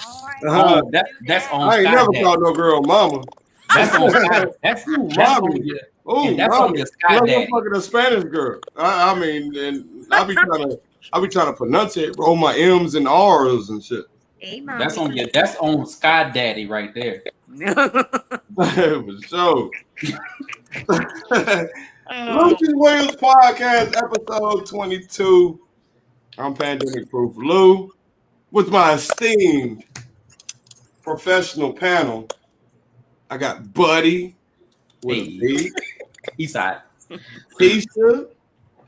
All right. That's on I ain't Sky never Daddy. called no girl mama. That's on Sky. That's Mommy. on your. Oh, And that's on mommy. your Sky I'm Daddy. fucking a Spanish girl. I mean, and I be trying to pronunciate, roll my M's and R's and shit. Hey, That's on mommy. your. That's on Sky Daddy right there. For sure. Lucious Williams Podcast, episode 22. I'm Pandemic Proof Lou with my esteemed professional panel. I got Buddy with a B. Eastside. Keisha,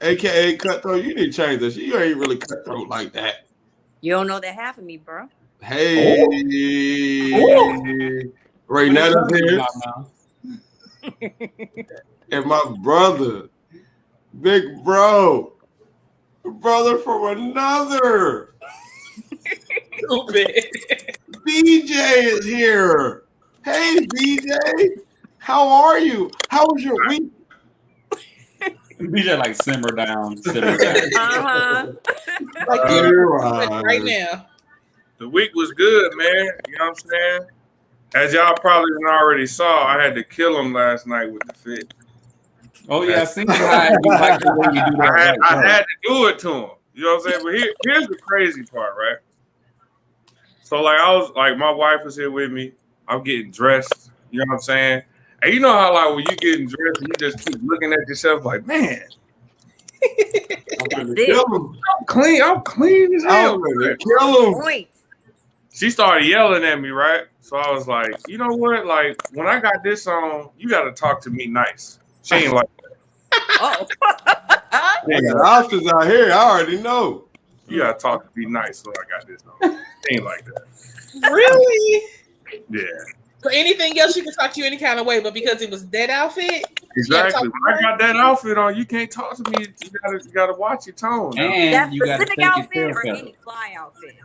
aka Cutthroat. You need to change this. You ain't really cutthroat like that. You don't know that half of me, bro. Hey, Raynetta's here. And my brother, big brother from another. BJ is here. Hey, BJ. How are you? How was your week? BJ, like, simmer down. Right now. The week was good, man. You know what I'm saying? As y'all probably already saw, I had to kill him last night with the fit. Oh, yeah, I seen how you like the way you do that. I had to do it to him. You know what I'm saying? But here's the crazy part, right? So, like, my wife was here with me. I'm getting dressed. You know what I'm saying? And you know how, like, when you getting dressed, you just keep looking at yourself like, man. I'm clean as hell. Kill him. She started yelling at me, right? So I was like, you know what? Like, when I got this on, you got to talk to me nice. She ain't like that. Oh. I got options out here. I already know. You got to talk to me nice when I got this on. She ain't like that. Really? Yeah. For anything else, you can talk to you any kind of way, but because it was that outfit, exactly. When I got that outfit on, you can't talk to me. You gotta watch your tone. And that you specific outfit or any fly outfit?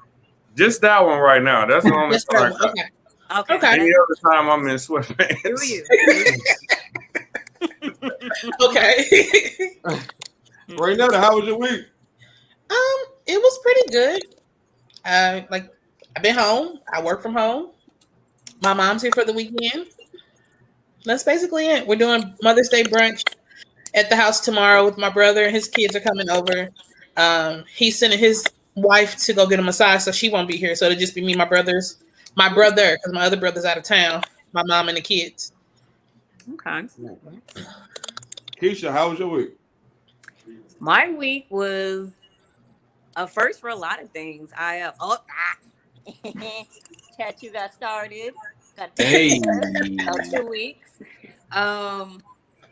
Just that one right now. That's the only time. Okay. Any other time I'm in sweatpants. Do you? Okay. Raynetta, how was your week? It was pretty good. I've been home. I work from home. My mom's here for the weekend. That's basically it. We're doing Mother's Day brunch at the house tomorrow with my brother, and his kids are coming over. He's sending his wife to go get a massage, so she won't be here. So it'll just be me, my brother, because my other brother's out of town, my mom and the kids. Okay. Keisha, how was your week? My week was a first for a lot of things. Tattoo got started. Got 2 weeks.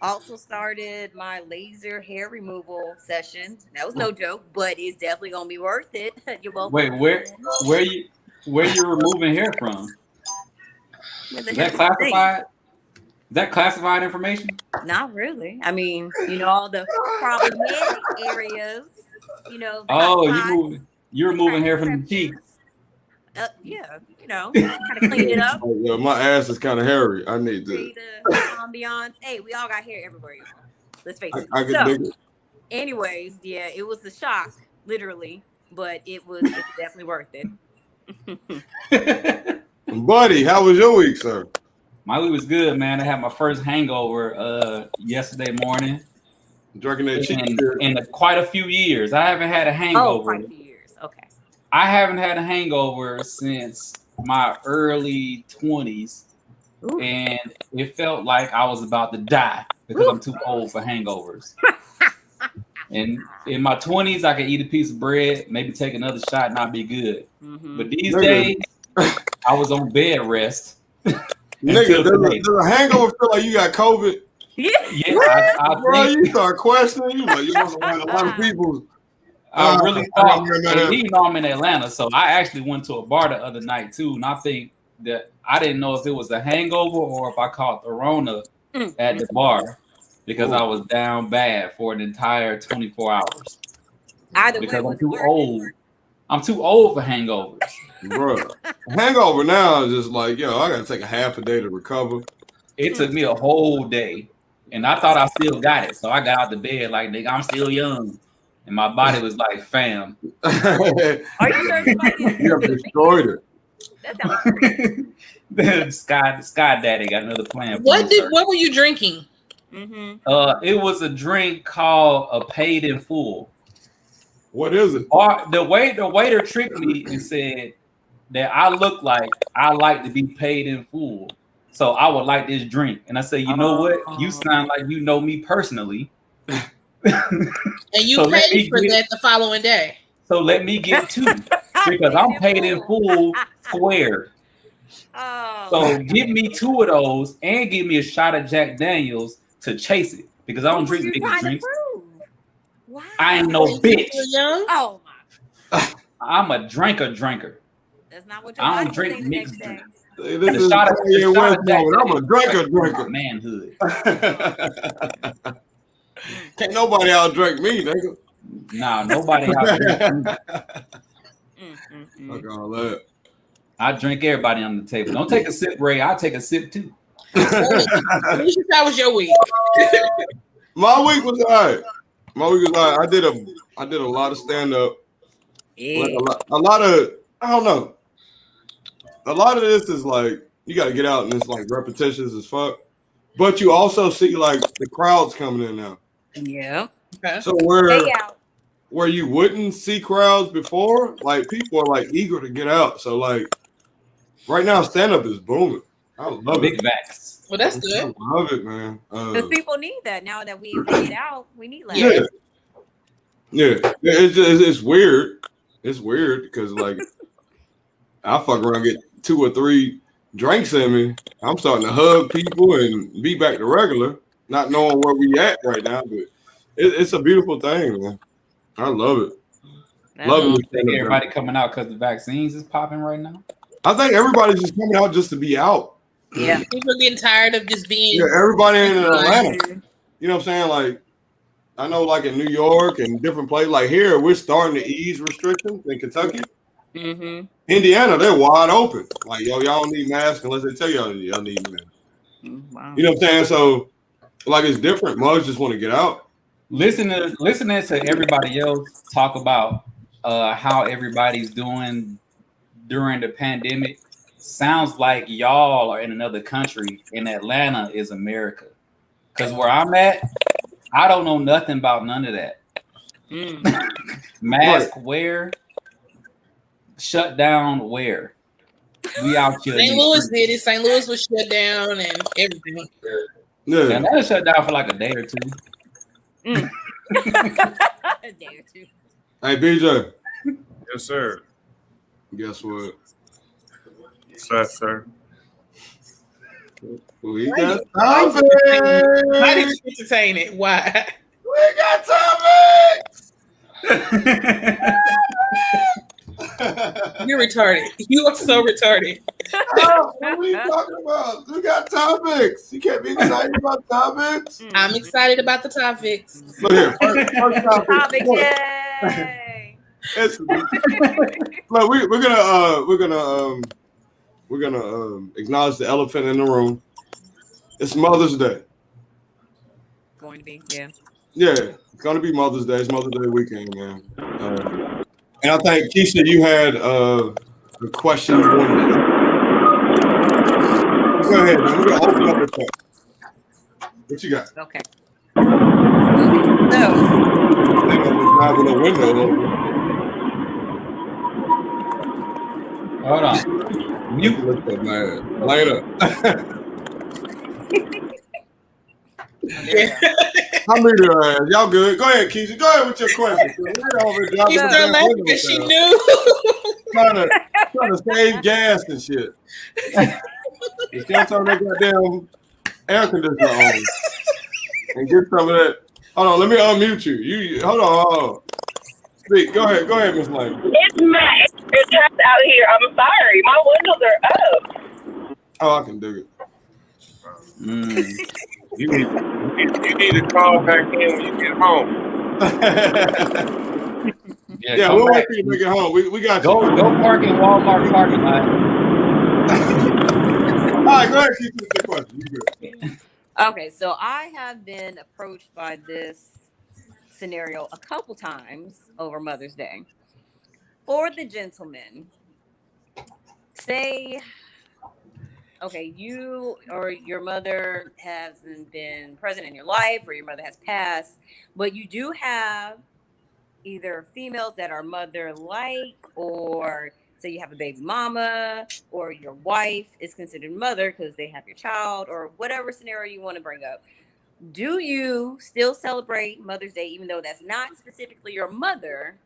Also started my laser hair removal session. That was no joke, but it's definitely gonna be worth it. You're welcome. Wait, where you removing hair from? Is that classified? Is that classified information? Not really. I mean, all the problematic areas. Oh, you're removing hair from the cheeks. Yeah, kind of clean it up. Yeah, my ass is kind of hairy. I need to. The ambiance. Hey, we all got hair everywhere. Let's face it. I can dig it. Anyways, yeah, it was a shock, literally, but it's definitely worth it. Buddy, how was your week, sir? My week was good, man. I had my first hangover yesterday morning. Drinking that cheap in quite a few years. I haven't had a hangover. Oh, quite a few years. Okay. I haven't had a hangover since my early 20s. Ooh. And it felt like I was about to die because I'm too old for hangovers. And in my 20s, I could eat a piece of bread, maybe take another shot, and I'd be good. Mm-hmm. But these days, I was on bed rest. Nigga, does a hangover feel like you got COVID? Yeah. I bro, you start questioning. You like, you must have had a lot of people. I really thought, I'm in Atlanta, so I actually went to a bar the other night too, and I think that I didn't know if it was a hangover or if I caught the Rona at the bar because I was down bad for an entire 24 hours. Either because way, I'm too old. I'm too old for hangovers. Bro, hangover now is just like, I gotta take a half a day to recover. It took me a whole day, and I thought I still got it, so I got out the bed like, nigga, I'm still young. And my body was like, fam. Are you sure you have destroyed it. That sounds like fun. The Sky Daddy got another plan. For What you, sir. were you drinking? It was a drink called a paid in full. What is it? Or the waiter tricked me and said that I look like I like to be paid in full. So I would like this drink. And I said, you know what? You sound like you know me personally. And you So let paid me for get- that the following day. So let me get two because I'm paid in full squared. Oh, So give me two of those and give me a shot of Jack Daniels to chase it because I don't what was drink you niggas trying to drinks. prove? Wow. I ain't no You bitch. still young? Oh my. I'm a drinker. That's not what your I don't body drink was saying the mixed next day. drinks. Hey, this The is shot of Kanye West Jack moment. I'm a Daniels drinker. my manhood. Can't nobody out drink me, nigga. Nah, nobody out drinking me. Fuck all that. I drink everybody on the table. Don't take a sip, Ray. I'll take a sip too. Lucious, how was your week? My week was alright. I did a lot of stand up. Yeah. Like a lot of I don't know. A lot of this is like you got to get out and it's like repetitious as fuck. But you also see like the crowds coming in now. Yeah. Okay. So Stay out. where you wouldn't see crowds before, like people are like eager to get out. So like right now, stand up is booming. I love Big it. backs. Well, that's I good. love it, man. Because people need that now that we get out. We need like Yeah. It's weird. It's weird because like I fuck around, get 2 or 3 drinks in me. I'm starting to hug people and be back to regular, not knowing where we at right now. But it's a beautiful thing, man. I love it. Loving I think everybody coming out because the vaccines is popping right now. I think everybody's just coming out just to be out. Yeah. People are getting tired of just being. Yeah, everybody in Atlanta. You know what I'm saying? Like, I know, like in New York and different places, like here, we're starting to ease restrictions in Kentucky. Mm-hmm. Indiana, they're wide open. Like, yo, y'all don't need masks unless they tell y'all need masks. Wow. You know what I'm saying? So, like, it's different. Mugs just want to get out. Listening to everybody else talk about how everybody's doing during the pandemic sounds like y'all are in another country and Atlanta is America. Because where I'm at, I don't know nothing about none of that. Mask wear, shut down where. We out here. St. Louis did it. St. Louis was shut down and everything. Yeah. And that was shut down for like a day or two. A day or two. Hey, BJ. Yes, sir. Guess what? Yes, sir. We got Why topics. did you entertain it? Why? We got topics. You're retarded. You are so retarded. Oh, what are you talking about? We got topics. You can't be excited about topics. I'm excited about the topics. Look here. First topic. Topic, yay! Look, we're gonna acknowledge the elephant in the room. It's Mother's Day. Going to be, yeah. Yeah, it's gonna be Mother's Day. It's Mother's Day weekend, man. And I think Keisha, you had a question you wanted to ask. Go ahead, man. We're gonna open up the question. What you got? Okay. So, They're gonna just drive with a window open. Hold on. You look so mad. Later. I'm ready to ask. Y'all good? Go ahead, Keisha. Go ahead with your question. She started laughing because she knew. trying to save gas and shit. You still turn that goddamn air conditioner on and get some of that. Hold on, let me unmute you. You hold on. Speak. Go ahead, Miss Lane. It's Matt. It's hot out here. I'm sorry. My windows are up. Oh, I can dig it. You need to call back in when you get home. Yeah, we'll wait for you to make it home. We got you. Go park in Walmart parking lot. All right, go ahead, keep the question. You good. okay, so I have been approached by this scenario a couple times over Mother's Day. For the gentleman say, okay, you or your mother hasn't been present in your life, or your mother has passed, but you do have either females that are mother like, or say you have a baby mama, or your wife is considered mother because they have your child, or whatever scenario you want to bring up. Do you still celebrate Mother's Day, even though that's not specifically your mother,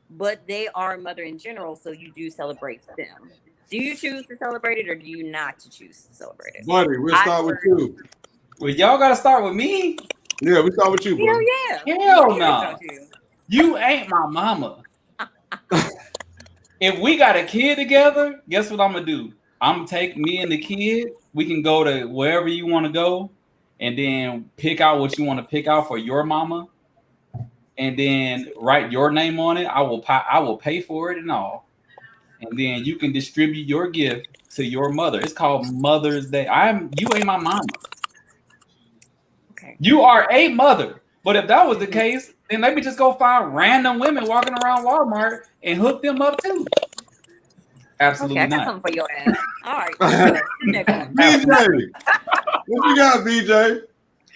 but they are mother in general, so you do celebrate them? Do you choose to celebrate it, or do you not to choose to celebrate it? Buddy, we'll I start with heard, you. Well, y'all gotta start with me. Yeah, we start with you, hell buddy. yeah. Hell Yeah, no. don't you? You ain't my mama. If we got a kid together, guess what I'm gonna do? I'm gonna take me and the kid. We can go to wherever you want to go, and then pick out what you want to pick out for your mama, and then write your name on it. I will pay for it and all, and then you can distribute your gift to your mother. It's called Mother's Day. You ain't my mama. Okay. You are a mother. But if that was the case, then let me just go find random women walking around Walmart and hook them up too. Absolutely Okay, I got not. something for your ass. All right, let's go. The next one. BJ, what you got, BJ?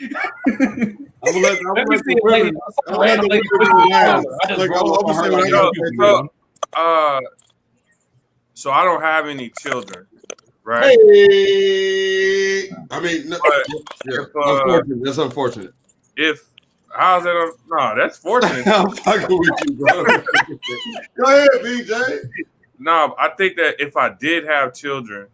I'm gonna let Let me see the a lady. women. Some I'm gonna let random the lady women push me answer. over. I just Like, roll up I'm on her gonna like say a what Cuban So, girl. so I don't have any children, right? Hey, I mean, no, But yeah, if unfortunate. That's unfortunate. if how's that? No, that's fortunate. I'm fucking with you, bro. Go ahead, BJ. No, I think that if I did have children,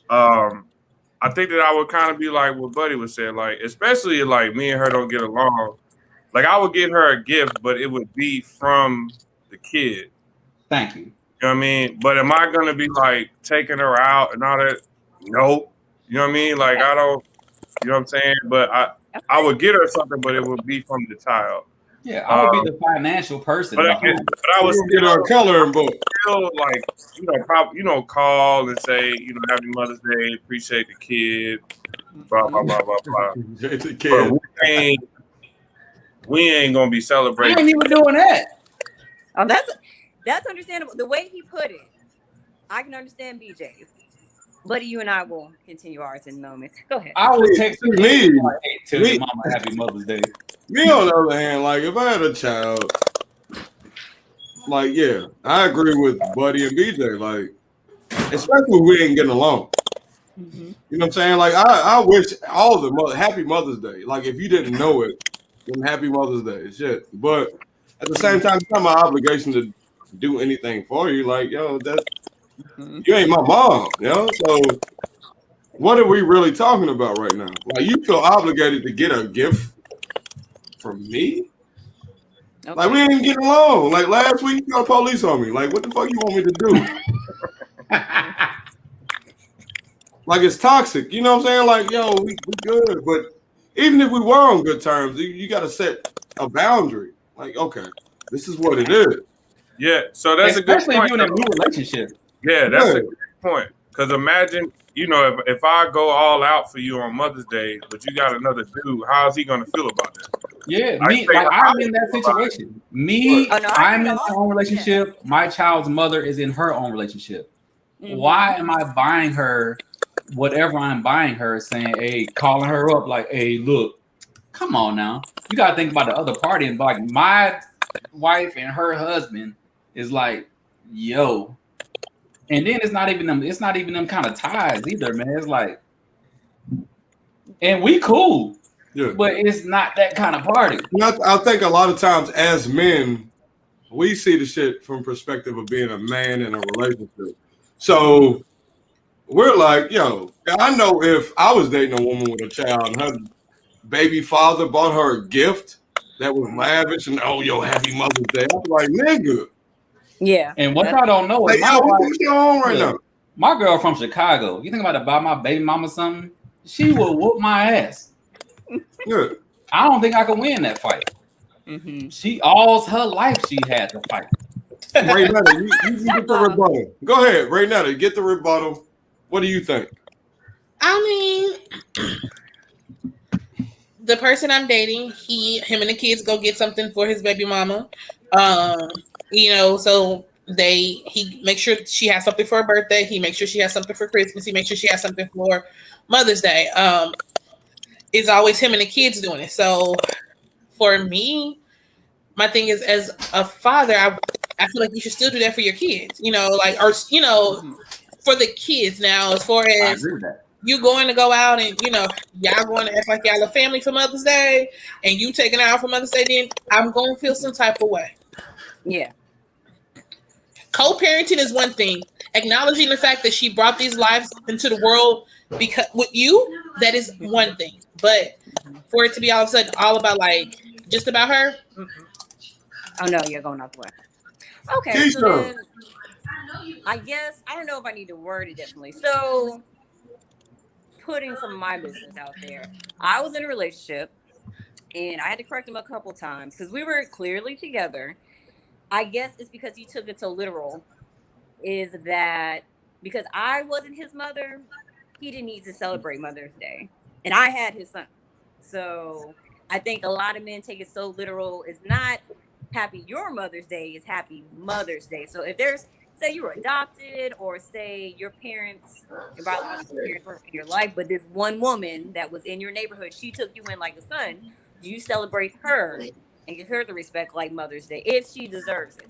I think that I would kind of be like what Buddy was saying, like especially like me and her don't get along. Like I would get her a gift, but it would be from the kid. Thank you. You know what I mean? But am I gonna be like taking her out and all that? No. You know what I mean? Like I don't. You know what I'm saying? But I would get her something, but it would be from the child. Yeah, I would be the financial person But behind it. I We're was gonna get our coloring book. still like probably call and say happy Mother's Day, appreciate the kid, blah blah blah blah blah. It's a But kid. we ain't gonna be I celebrating. ain't even doing that. Oh, that's understandable. The way he put it, I can understand BJ's. Buddy, you and I will continue ours in moments. Go ahead. I would text Me. me. Like, hey, tell Me. your mama Happy Mother's Day. Me, on the other hand, like if I had a child, like yeah, I agree with Buddy and BJ. Like, especially when we ain't getting along. Mm-hmm. You know what I'm saying? Like I wish all the Happy Mother's Day. Like if you didn't know it, then Happy Mother's Day. Shit. But at the same time, it's not my obligation to do anything for you. Like, yo, that you ain't my mom, you know? So what are we really talking about right now? Like you feel obligated to get a gift from me? Okay. Like we ain't getting along. Like last week you called police on me. Like what the fuck you want me to do? Like it's toxic. You know what I'm saying? Like, yo, we good. But even if we were on good terms, you gotta set a boundary. Like, okay, this is what it is. Yeah, so that's a good Especially if point. you're in a new relationship. Yeah, that's a Yeah. good point. Because imagine, if I go all out for you on Mother's Day, but you got another dude, how's he gonna feel about that? Yeah, I me, say like the I'm in that opposite about it. situation. Me, Oh, no, I I'm agree in my all- own relationship. My child's mother is in her own relationship. Mhm. Why am I buying her whatever I'm buying her, saying, hey, calling her up like, hey, look, come on now. You gotta think about the other party. And like my wife and her husband is like, yo. And then it's not even them kind of ties either, man. It's like, and we cool, Yeah. but it's not that kind of party. I think a lot of times as men, we see the shit from perspective of being a man in a relationship. So we're like, yo, I know if I was dating a woman with a child and her baby father bought her a gift that was lavish and oh, yo, happy Mother's Day. I was like, nigga. Yeah. And what y'all don't know is Like, yo, what's going on right now? my girl from Chicago. You think about to buy my baby mama something? She will whoop my ass. Yeah. I don't think I can win that fight. Mm-hmm. She all her life she had to fight. Right now, you get the rebuttal. Go ahead, right now, get the rebuttal. What do you think? I mean, the person I'm dating, him and the kids go get something for his baby mama. So He makes sure she has something for her birthday. He makes sure she has something for Christmas. He makes sure she has something for Mother's Day. It's always him and the kids doing it. So for me, my thing is, as a father, I feel like you should still do that for your kids, for the kids. Now, as far I as agree with that. you going to go out and, y'all going to act like y'all a family for Mother's Day and you taking out for Mother's Day, then I'm going to feel some type of way. Yeah. Co-parenting is one thing. Acknowledging the fact that she brought these lives into the world because with you, that is one thing. But for it to be all of a sudden all about just about her. Oh no, you're going off the way. Okay, so then I guess I don't know if I need to word it differently. So putting some of my business out there. I was in a relationship and I had to correct him a couple times because we were clearly together. I guess it's because he took it so literal. Is that because I wasn't his mother, he didn't need to celebrate Mother's Day. And I had his son. So I think a lot of men take it so literal. It's not happy your Mother's Day, it's happy Mother's Day. So if there's, say you were adopted or say your biological parents were in your life, but this one woman that was in your neighborhood, she took you in like a son, do you celebrate her and give her the respect like Mother's Day if she deserves it?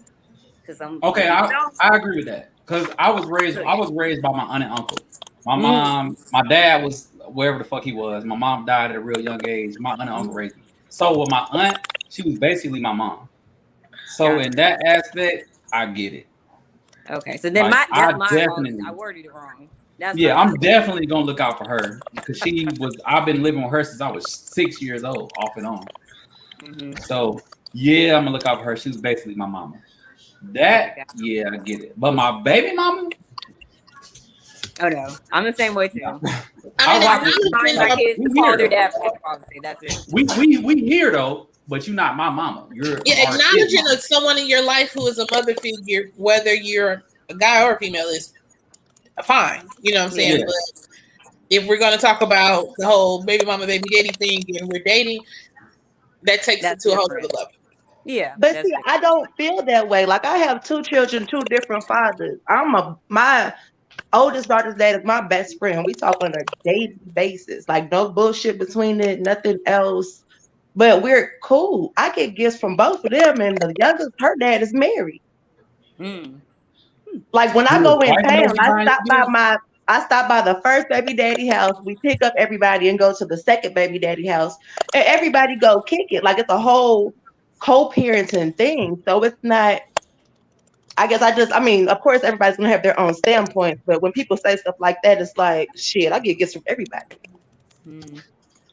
Because I agree with that because I was raised by my aunt and uncle. My mom, my dad was wherever the fuck he was. My mom died at a real young age. My aunt and uncle raised me. So with my aunt, she was basically my mom. So in that aspect, I get it. Okay, so then I worded it wrong. I'm definitely gonna look out for her because I've been living with her since I was 6 years old, off and on. So yeah, I'm gonna look out for her. She was basically my mama. I get it. But my baby mama? Oh no, I'm the same way too. My kids to call their dad for that's it. We here though, but you're not my mama. You're acknowledging someone in your life who is a mother figure, whether you're a guy or a female, is fine. You know what I'm saying? Yeah. But if we're gonna talk about the whole baby mama, baby daddy thing, and we're dating, that takes it to a whole other level. Yeah, but see, I don't feel that way. Like I have 2 children, 2 different fathers. My oldest daughter's dad is my best friend. We talk on a daily basis, like no bullshit between it, nothing else. But we're cool. I get gifts from both of them, and the youngest, her dad is married. Like when I go in town, I stop by the first baby daddy house. We pick up everybody and go to the second baby daddy house, and everybody go kick it. Like it's a whole co-parenting thing. So it's not. I guess of course, everybody's gonna have their own standpoint, but when people say stuff like that, it's like shit. I get gifts from everybody.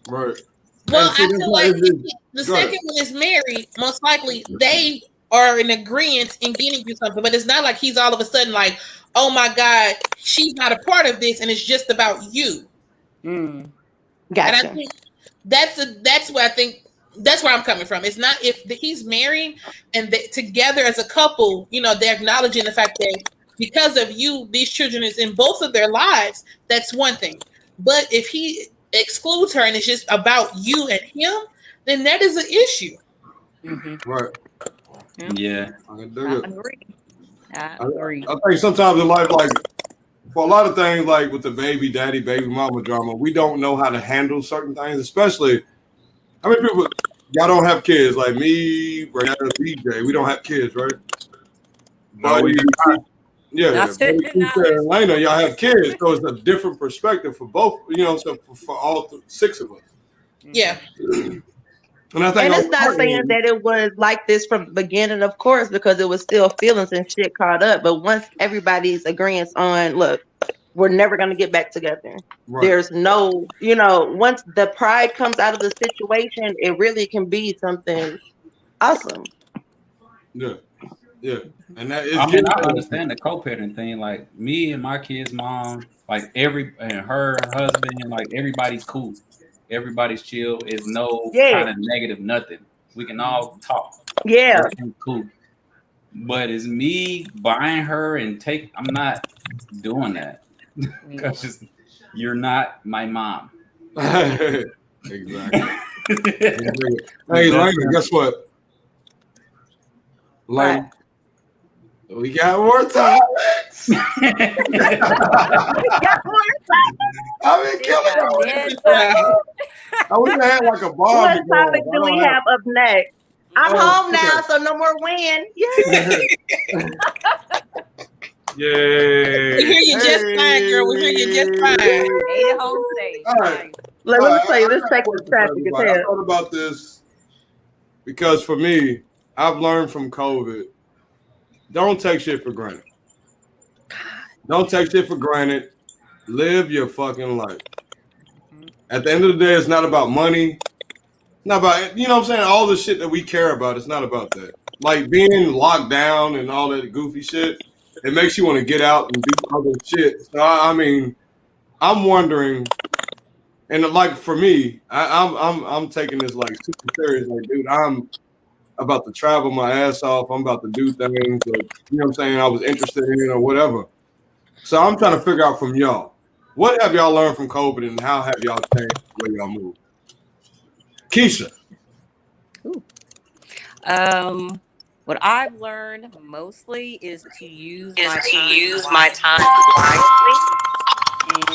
Right. Well, I feel like the second one is married. Most likely, they are in agreement in getting you something, but it's not like he's all of a sudden like, oh my God, she's not a part of this and it's just about you. Gotcha. And I think that's where I'm coming from. It's not if he's married and together as a couple, they're acknowledging the fact that because of you, these children is in both of their lives. That's one thing. But if he excludes her and it's just about you and him, then that is an issue. Right. Yeah. I agree. I think sometimes in life, like for a lot of things, like with the baby daddy, baby mama drama, we don't know how to handle certain things, especially how many people y'all don't have kids like me, right now, DJ, we don't have kids, right? No, we do not. Yeah, Elena, y'all have kids, so it's a different perspective for both, so for all 6 of us. Yeah. And I think it's not saying that it was like this from the beginning, of course, because it was still feelings and shit caught up. But once everybody's agreeing on, look, we're never going to get back together. Right. There's no, once the pride comes out of the situation, it really can be something awesome. Yeah. Yeah. And that is I understand the co-parenting thing. Like me and my kid's mom, like and her husband, like everybody's cool. Everybody's chill. Is no kind of negative nothing. We can all talk. Yeah. Everything's cool. But it's me buying her and I'm not doing that. Because you're not my mom. Exactly. Hey, Lane, guess what? Lane, We got more topics. I've been killing Dead it. silent. I wish I had like a bomb. What to go topic off. do we have up next? I'm home now, so no more win. Yay! Yay. We hear you just fine, girl. We hear you just fine. Made it home safe. All right. Nice. Let me tell you, this I got a Texas question for traffic is everybody. I hell. thought about this because for me, I've learned from COVID, don't take shit for granted. Don't take shit for granted. Live your fucking life. At the end of the day, it's not about money. It's not about, you know what I'm saying? All the shit that we care about, it's not about that. Like being locked down and all that goofy shit, it makes you want to get out and do other shit. So, I mean, I'm wondering, and like for me, I'm taking this like super serious. Like, dude, I'm about to travel my ass off. I'm about to do things that, you know what I'm saying, I was interested in or whatever. So I'm trying to figure out from y'all, what have y'all learned from COVID and how have y'all changed the way y'all move? Keisha. What I've learned mostly is to use use my my time wisely.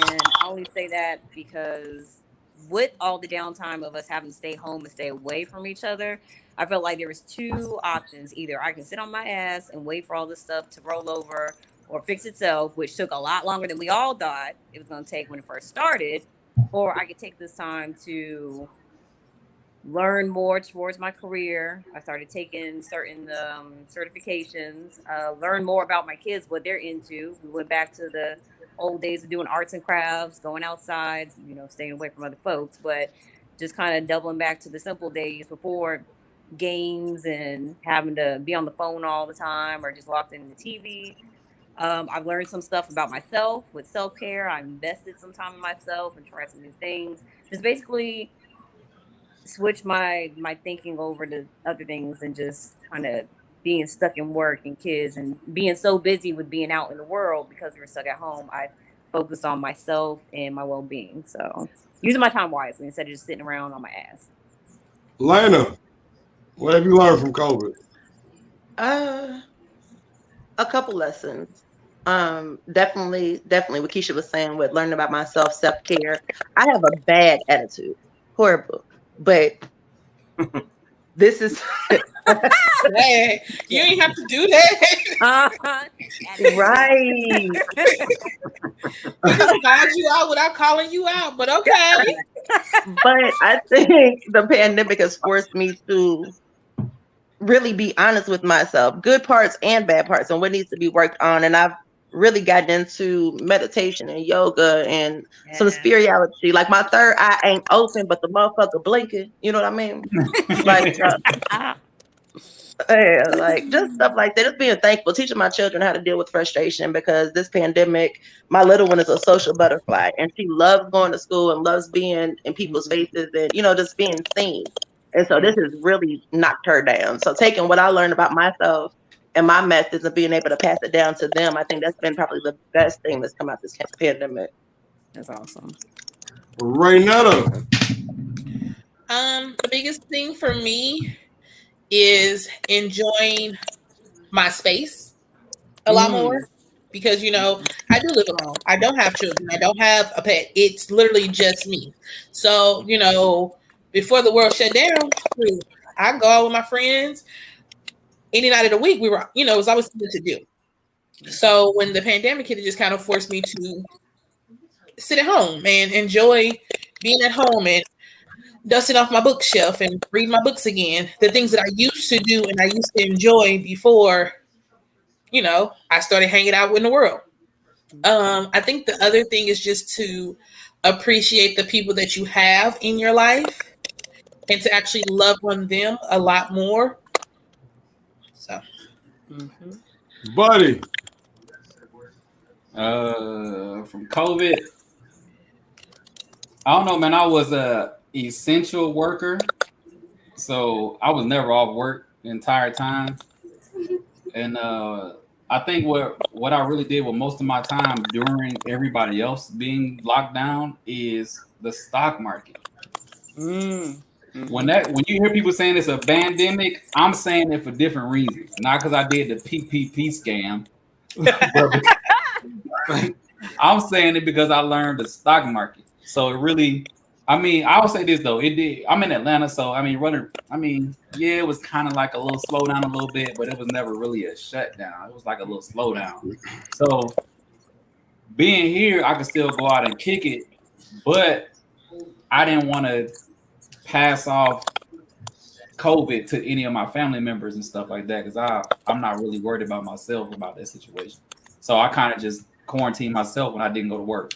And I only say that because with all the downtime of us having to stay home and stay away from each other, I felt like there was two options. Either I can sit on my ass and wait for all this stuff to roll over or fix itself, which took a lot longer than we all thought it was going to take when it first started, or I could take this time to learn more towards my career. I started taking certain certifications, learn more about my kids, what they're into. We went back to the old days of doing arts and crafts, going outside, staying away from other folks, but just kind of doubling back to the simple days before games and having to be on the phone all the time or just locked in the TV. I've learned some stuff about myself with self-care. I invested some time in myself and tried some new things. Just basically switch my thinking over to other things and just kind of being stuck in work and kids and being so busy with being out in the world because we were stuck at home. I focused on myself and my well-being. So using my time wisely instead of just sitting around on my ass. Lana, what have you learned from COVID? A couple lessons. Definitely what Keisha was saying with learning about myself, self-care. I have a bad attitude, horrible, but this is Hey, you ain't have to do that. right. We just called you out without calling you out, but okay. But I think the pandemic has forced me to really be honest with myself, good parts and bad parts, and what needs to be worked on. And I've really gotten into meditation and yoga and some spirituality. Like my third eye ain't open, but the motherfucker blinking. You know what I mean? Like, like just stuff like that. Just being thankful, teaching my children how to deal with frustration because this pandemic, my little one is a social butterfly and she loves going to school and loves being in people's faces and just being seen. And so this has really knocked her down. So taking what I learned about myself and my methods and being able to pass it down to them, I think that's been probably the best thing that's come out this pandemic. That's awesome. Raynetta. The biggest thing for me is enjoying my space a lot more because I do live alone. I don't have children. I don't have a pet. It's literally just me. So before the world shut down, I go out with my friends any night of the week. We were, it was always something to do. So when the pandemic hit, it just kind of forced me to sit at home and enjoy being at home and dusting off my bookshelf and read my books again. The things that I used to do and I used to enjoy before, I started hanging out in the world. I think the other thing is just to appreciate the people that you have in your life and to actually love on them a lot more. So, Buddy. From COVID, I don't know, man. I was a essential worker, so I was never off work the entire time. And I think what I really did with most of my time during everybody else being locked down is the stock market. When you hear people saying it's a pandemic, I'm saying it for different reasons. Not because I did the PPP scam. I'm saying it because I learned the stock market. So it really, I mean, I will say this though. It did. I'm in Atlanta, so I mean, yeah, it was kind of like a little slowdown a little bit, but it was never really a shutdown. It was like a little slowdown. So being here, I could still go out and kick it, but I didn't want to pass off COVID to any of my family members and stuff like that because I'm not really worried about myself about that situation. So I kind of just quarantined myself when I didn't go to work.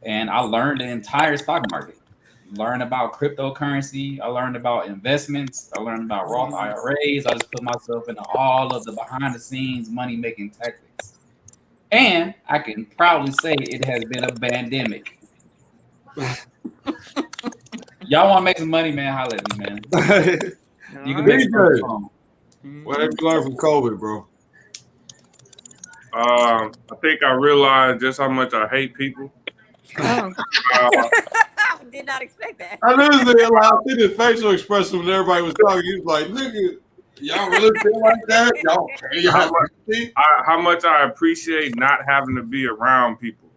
And I learned the entire stock market. Learned about cryptocurrency. I learned about investments. I learned about Roth IRAs. I just put myself into all of the behind the scenes money making tactics. And I can proudly say it has been a pandemic. Y'all want to make some money, man? Holla at me, man. You can make some money. What have you learned from COVID, bro? I think I realized just how much I hate people. I did not expect that. I literally allowed the facial expression when everybody was talking. He was like, nigga, y'all really feel like that? How much I appreciate not having to be around people.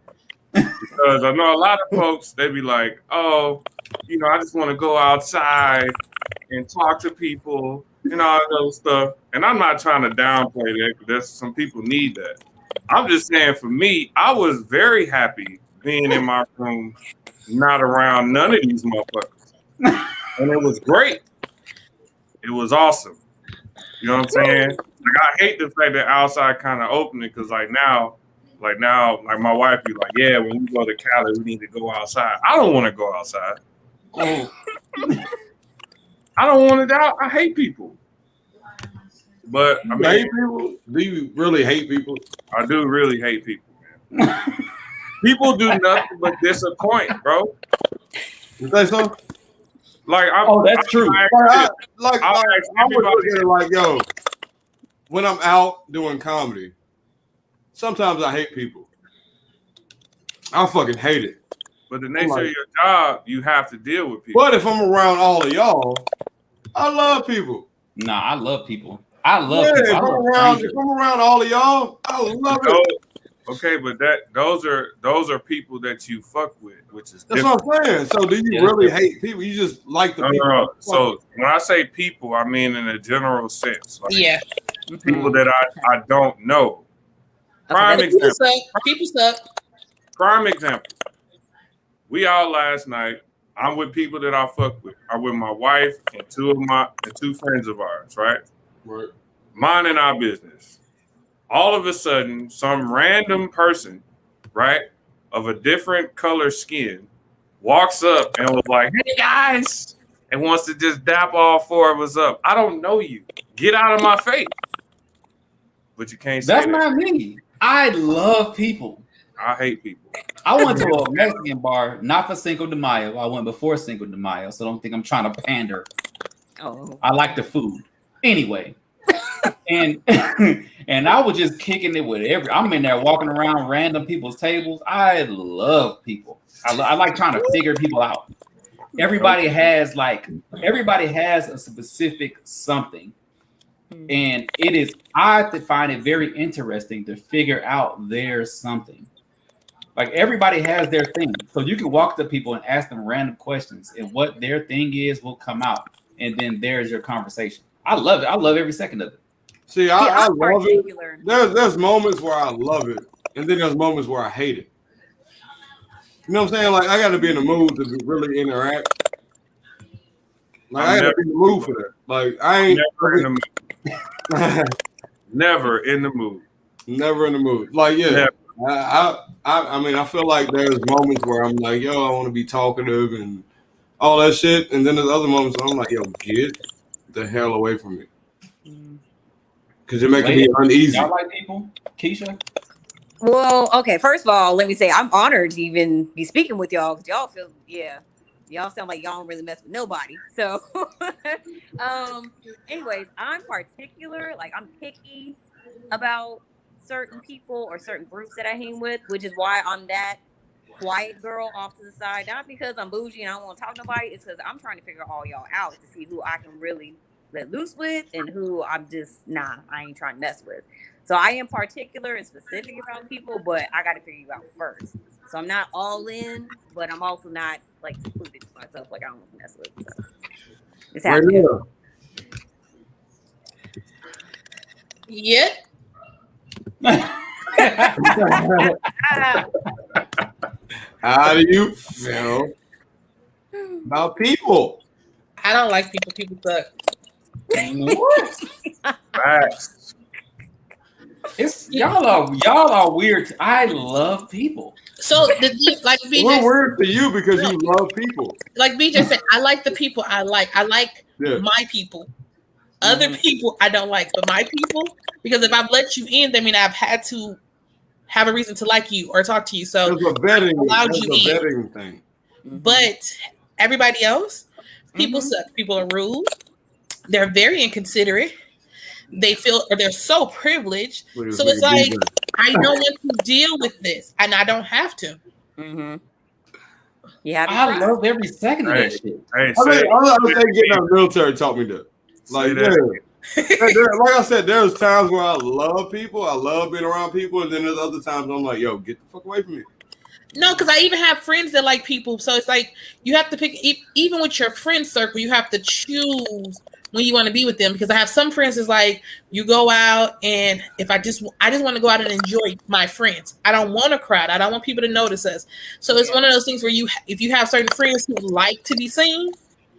Because I know a lot of folks, they be like, oh, you know, I just want to go outside and talk to people and all that other stuff. And I'm not trying to downplay that because some people need that. I'm just saying for me, I was very happy being in my room, not around none of these motherfuckers. And it was great. It was awesome. You know what I'm saying? Like I hate the fact that outside kind of opened it because like now, my wife be like, yeah, when we go to Cali, we need to go outside. I don't want to go outside. I don't want to die. I hate people. But I mean, hate people? Do you really hate people? I do really hate people, man. People do nothing but disappoint, bro. You think so? Like, that's true. I would look at it like, yo, when I'm out doing comedy, sometimes I hate people. I fucking hate it. But the nature of your job, you have to deal with people. But if I'm around all of y'all, I love people. Nah, I love people. I love people. If I'm around all of y'all, I love it. Okay, but those are people that you fuck with, which is that's different. what I'm saying. So do you really hate people? You just like the people? No. So when I say people, I mean in a general sense. Like people that I don't know. Prime example. People suck. Prime example. We out last night. I'm with people that I fuck with. I'm with my wife and two friends of ours, right? Right. Minding our business. All of a sudden, some random person, right, of a different color skin, walks up and was like, "Hey guys," and wants to just dap all four of us up. I don't know you. Get out of my face. But you can't say that's not me. I love people. I hate people. I went to a Mexican bar, not for Cinco de Mayo. I went before Cinco de Mayo, so don't think I'm trying to pander. Oh, I like the food. Anyway. And and I was just kicking it with I'm in there walking around random people's tables. I love people. I like trying to figure people out. Everybody has a specific something. And I find it very interesting to figure out their something. Like everybody has their thing. So you can walk to people and ask them random questions and what their thing is will come out. And then there's your conversation. I love it. I love every second of it. See, I love it. There's moments where I love it, and then there's moments where I hate it. You know what I'm saying? Like I got to be in the mood to really interact. Like I got to be in the mood for that. Like I ain't never in the mood. Never in the mood. Never in the mood. Like I mean, I feel like there's moments where I'm like, yo, I want to be talkative and all that shit, and then there's other moments where I'm like, yo, get the hell away from me. Because you're making me uneasy. Y'all like people? Keisha? Well, okay. First of all, let me say I'm honored to even be speaking with y'all because y'all sound like y'all don't really mess with nobody. So, anyways, I'm particular. Like I'm picky about certain people or certain groups that I hang with, which is why on that quiet girl off to the side, not because I'm bougie and I don't want to talk to nobody. It's because I'm trying to figure all y'all out to see who I can really let loose with and who I'm just I ain't trying to mess with. So I am particular and specific about people, but I got to figure you out first. So I'm not all in, but I'm also not like secluded to myself, like I don't want to mess with. So it's happening. Yeah. How do you feel about people? I don't like people. People suck. What? Facts. It's y'all are weird. I love people. So like We're BJ, weird to you because you love people. like BJ said, I like the people I like. I like my people. Other people I don't like, but my people, because if I've let you in, that means I've had to have a reason to like you or talk to you. So That's a vetting, allowed that's you a in. vetting thing. But everybody else, people suck. People are rude. They're very inconsiderate. They feel, or they're so privileged. So it's like, I don't want to deal with this, and I don't have to. Yeah, I love every second of that shit. Hey, I think getting out of the military taught me that. Like, like I said, there's times where I love people. I love being around people, and then there's other times I'm like, yo, get the fuck away from me. No, because I even have friends that like people. So it's like you have to pick, even with your friend circle, you have to choose when you want to be with them. Because I have some friends is like, you go out, and if I just want to go out and enjoy my friends. I don't want to crowd. I don't want people to notice us. So it's one of those things where if you have certain friends who like to be seen,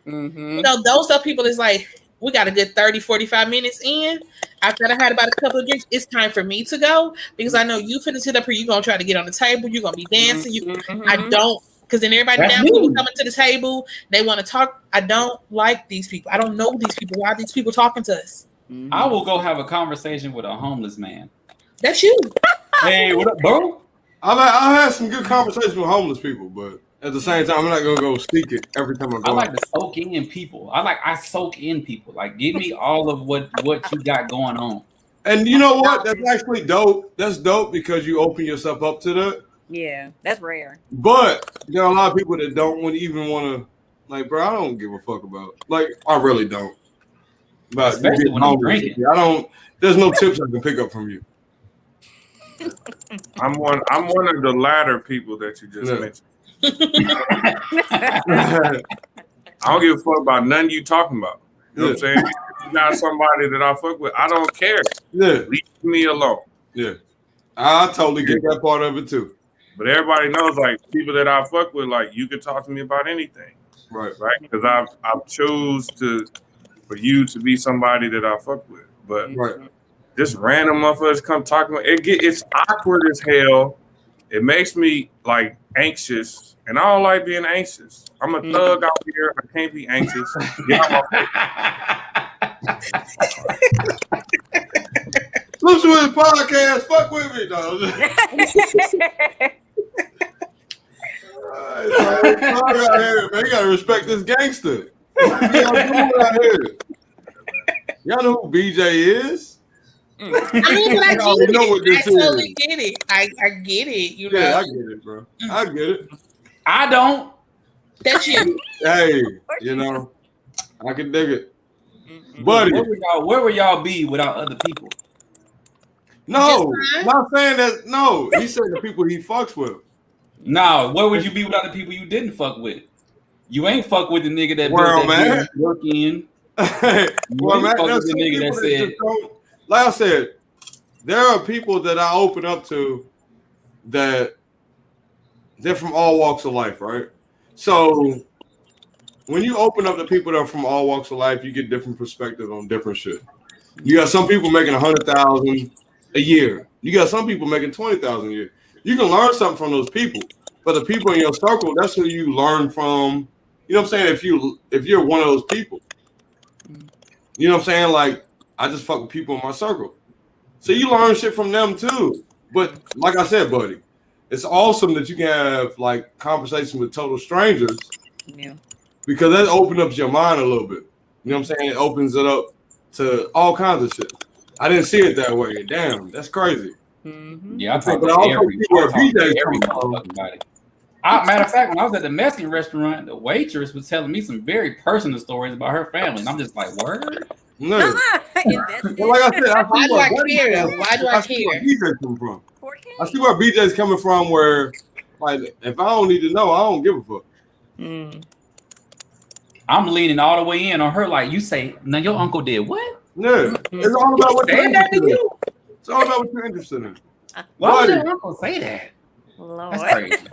you know, those are people that's like, we got a good 30, 45 minutes in. After I had about a couple of drinks, it's time for me to go because I know you finna sit up here. You're going to try to get on the table. You're going to be dancing. I don't, because then everybody now people coming to the table. They want to talk. I don't like these people. I don't know these people. Why are these people talking to us? I will go have a conversation with a homeless man. That's you. Hey, what up, bro? I've had some good conversations with homeless people, but at the same time, I'm not gonna go seek it every time I go. I like to soak in people. I soak in people. Like, give me all of what you got going on. And you know what? That's actually dope. That's dope because you open yourself up to that. Yeah, that's rare. But there are a lot of people that don't even want to. Like, bro, I don't give a fuck about. Like, I really don't. But especially when I'm drinking, I don't. There's no tips I can pick up from you. I'm one of the latter people that you just mentioned. I don't give a fuck about nothing you talking about. You know what I'm saying? You're not somebody that I fuck with. I don't care. Leave me alone. Yeah. I totally get that part of it too. But everybody knows, like, people that I fuck with, like, you can talk to me about anything. Right. Because I've chose for you to be somebody that I fuck with. But just random motherfuckers come talking about it's awkward as hell. It makes me like anxious, and I don't like being anxious. I'm a thug out here. I can't be anxious. Listen to the podcast. Fuck with me, dog. Man, you gotta respect this gangster. Y'all know who BJ is? I mean, but I totally get it. I get it. You know, I get it, bro. I get it. I don't. That's you. Hey, you know, I can dig it, buddy. Where would y'all be without other people? No, not saying that. No, he said the people he fucks with. No, where would you be without the people you didn't fuck with? You ain't fuck with the nigga that built that work in. Well, man, there's the nigga that said. Like I said, there are people that I open up to that they're from all walks of life, right? So when you open up to people that are from all walks of life, you get different perspectives on different shit. You got some people making $100,000 a year. You got some people making $20,000 a year. You can learn something from those people, but the people in your circle, that's who you learn from. You know what I'm saying? If you're one of those people, you know what I'm saying? Like, I just fuck with people in my circle. So you learn shit from them too. But like I said, buddy, it's awesome that you can have like conversations with total strangers. Yeah. Because that opens up your mind a little bit. You know what I'm saying? It opens it up to all kinds of shit. I didn't see it that way. Damn, that's crazy. Yeah, I talk to every motherfucking body. Matter of fact, when I was at the Mexican restaurant, the waitress was telling me some very personal stories about her family, and I'm just like, word. No. Invested. Well, like I said, I see Why do where I Buddy's care? coming- Why do I I see where care? BJ's coming from. 4K. I see where BJ's coming from. Where, like, if I don't need to know, I don't give a fuck. Mm. I'm leaning all the way in on her, like you say. Now your uncle did what? Yeah, it's all about what you're Saying that to interested in. you? It's all about what you're interested in. Why would Buddy, your uncle say that? Lord. That's crazy.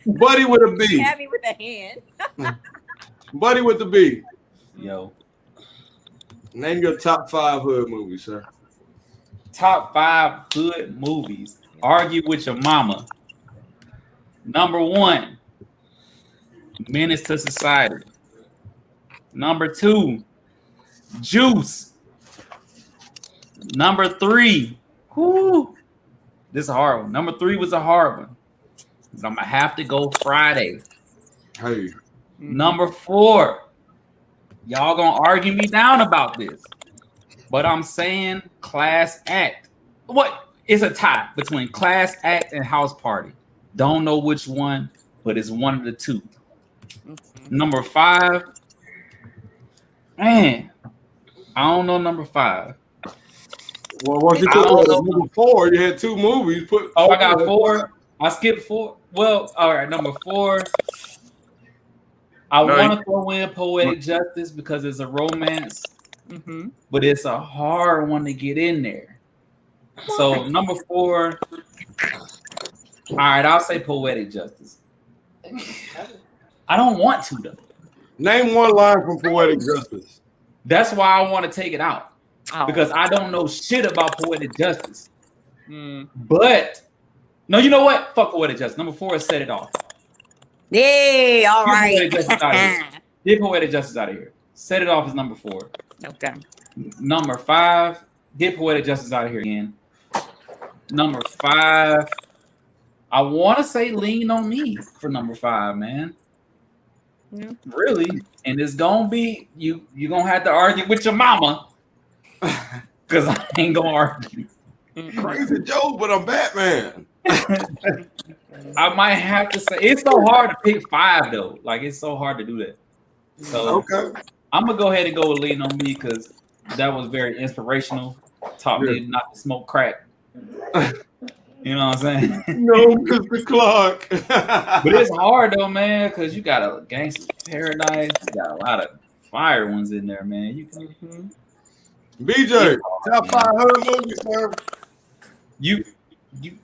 Buddy with a B. Had me with a hand. Buddy with the B. Yo, Name your top 5 hood movies, sir. top 5 hood movies. Argue with your mama. Number 1, Menace to Society. Number 2, Juice. Number 3, this is a hard one. Number 3 was a hard one. But I'm gonna have to go Friday. Hey, Number 4, y'all gonna argue me down about this, but I'm saying Class Act. What? It's a tie between Class Act and House Party. Don't know which one, but it's one of the two. Number 5, man, I don't know number 5. well, once you I took don't know. number 4, you had 2 movies. Oh, I got 4. I skipped 4. Well, all right, number 4. I want to throw in Poetic Justice because it's a romance, but it's a hard one to get in there. So number 4, all right, I'll say Poetic Justice. I don't want to though. Name one line from Poetic Justice. That's why I want to take it out because I don't know shit about Poetic Justice. But no, you know what? Fuck Poetic Justice. Number 4 is Set It Off. Yay, all Get right. Poetic Justice out of here. Get Poetic Justice out of here. Set It Off is number 4. Okay. Number 5, get Poetic Justice out of here again. Number 5, I want to say Lean on Me for number 5, man. Yeah. Really, and it's gonna be you gonna have to argue with your mama because I ain't gonna argue. Crazy Joe, but I'm Batman. I might have to say it's so hard to pick 5 though. Like it's so hard to do that. So Okay. I'm gonna go ahead and go with Lean on Me because that was very inspirational. Taught me not to smoke crack. You know what I'm saying? No, Mr. Clark. But it's hard though, man, because you got a Gangsta's Paradise. You got a lot of fire ones in there, man. You can BJ, top 5 hood movies, man.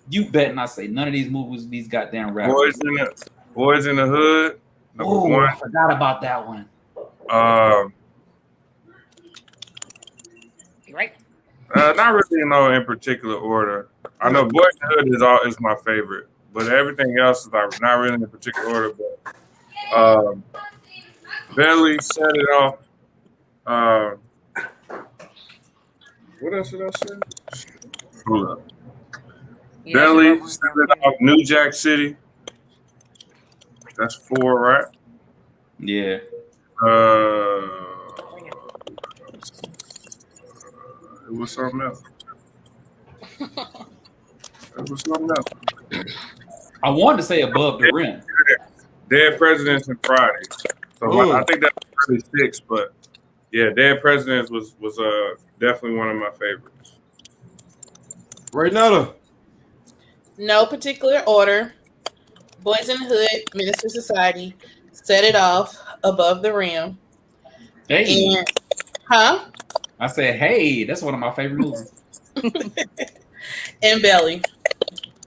You bet not say none of these movies, these goddamn rappers. Boys in the Hood. Number 1. I forgot about that one. Right. Not really in particular order. I know Boys in the Hood is my favorite, but everything else is like not really in particular order. But Belly, Set It Off. What else did I say? Hold up. Yeah, Belly, Set It Off, New Jack City. That's 4, right? Yeah. It was something else. I wanted to say Above the Rim. Dead Presidents and Friday. So I think that's really 6, but yeah, Dead Presidents was definitely one of my favorites. Right now, though. No particular order. Boys in the Hood, Minister Society, Set It Off, Above the Rim. Hey. And, huh? I said, hey, that's one of my favorite movies. And Belly.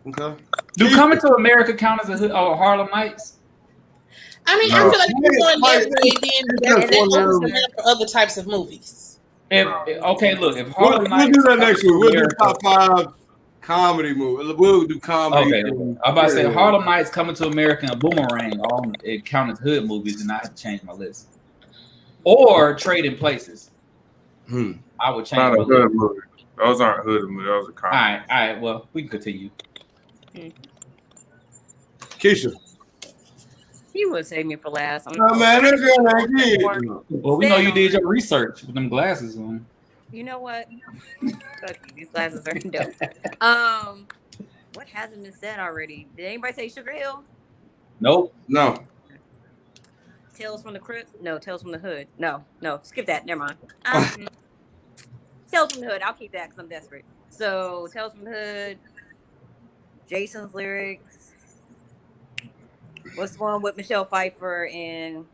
Okay. Do Coming to America count as a Harlem Nights? I mean, I feel like you're going that way, then that opens the map for other types of movies. Okay, look, if Harlem We'll Nights, do that next week. We'll do America- top 5 comedy movies. We'll do comedy. Okay, I'm about to say Harlem Nights, Coming to America, and Boomerang all it count as hood movies, and I have to change my list. Or Trading Places. I would change Not my a hood list. movie. Those aren't hood movies. Those are All comedy. right. Well, we can continue. Keisha. You would save me for last. Oh, man, this girl like you. Well, we know you did your research with them glasses on. You know what? Fuck you, these glasses are dope. What hasn't been said already? Did anybody say Sugar Hill? Nope. No. Tales from the Crypt? No, Tales from the Hood. No, skip that. Never mind. Tales from the Hood. I'll keep that because I'm desperate. So, Tales from the Hood, Jason's Lyrics. What's the one with Michelle Pfeiffer and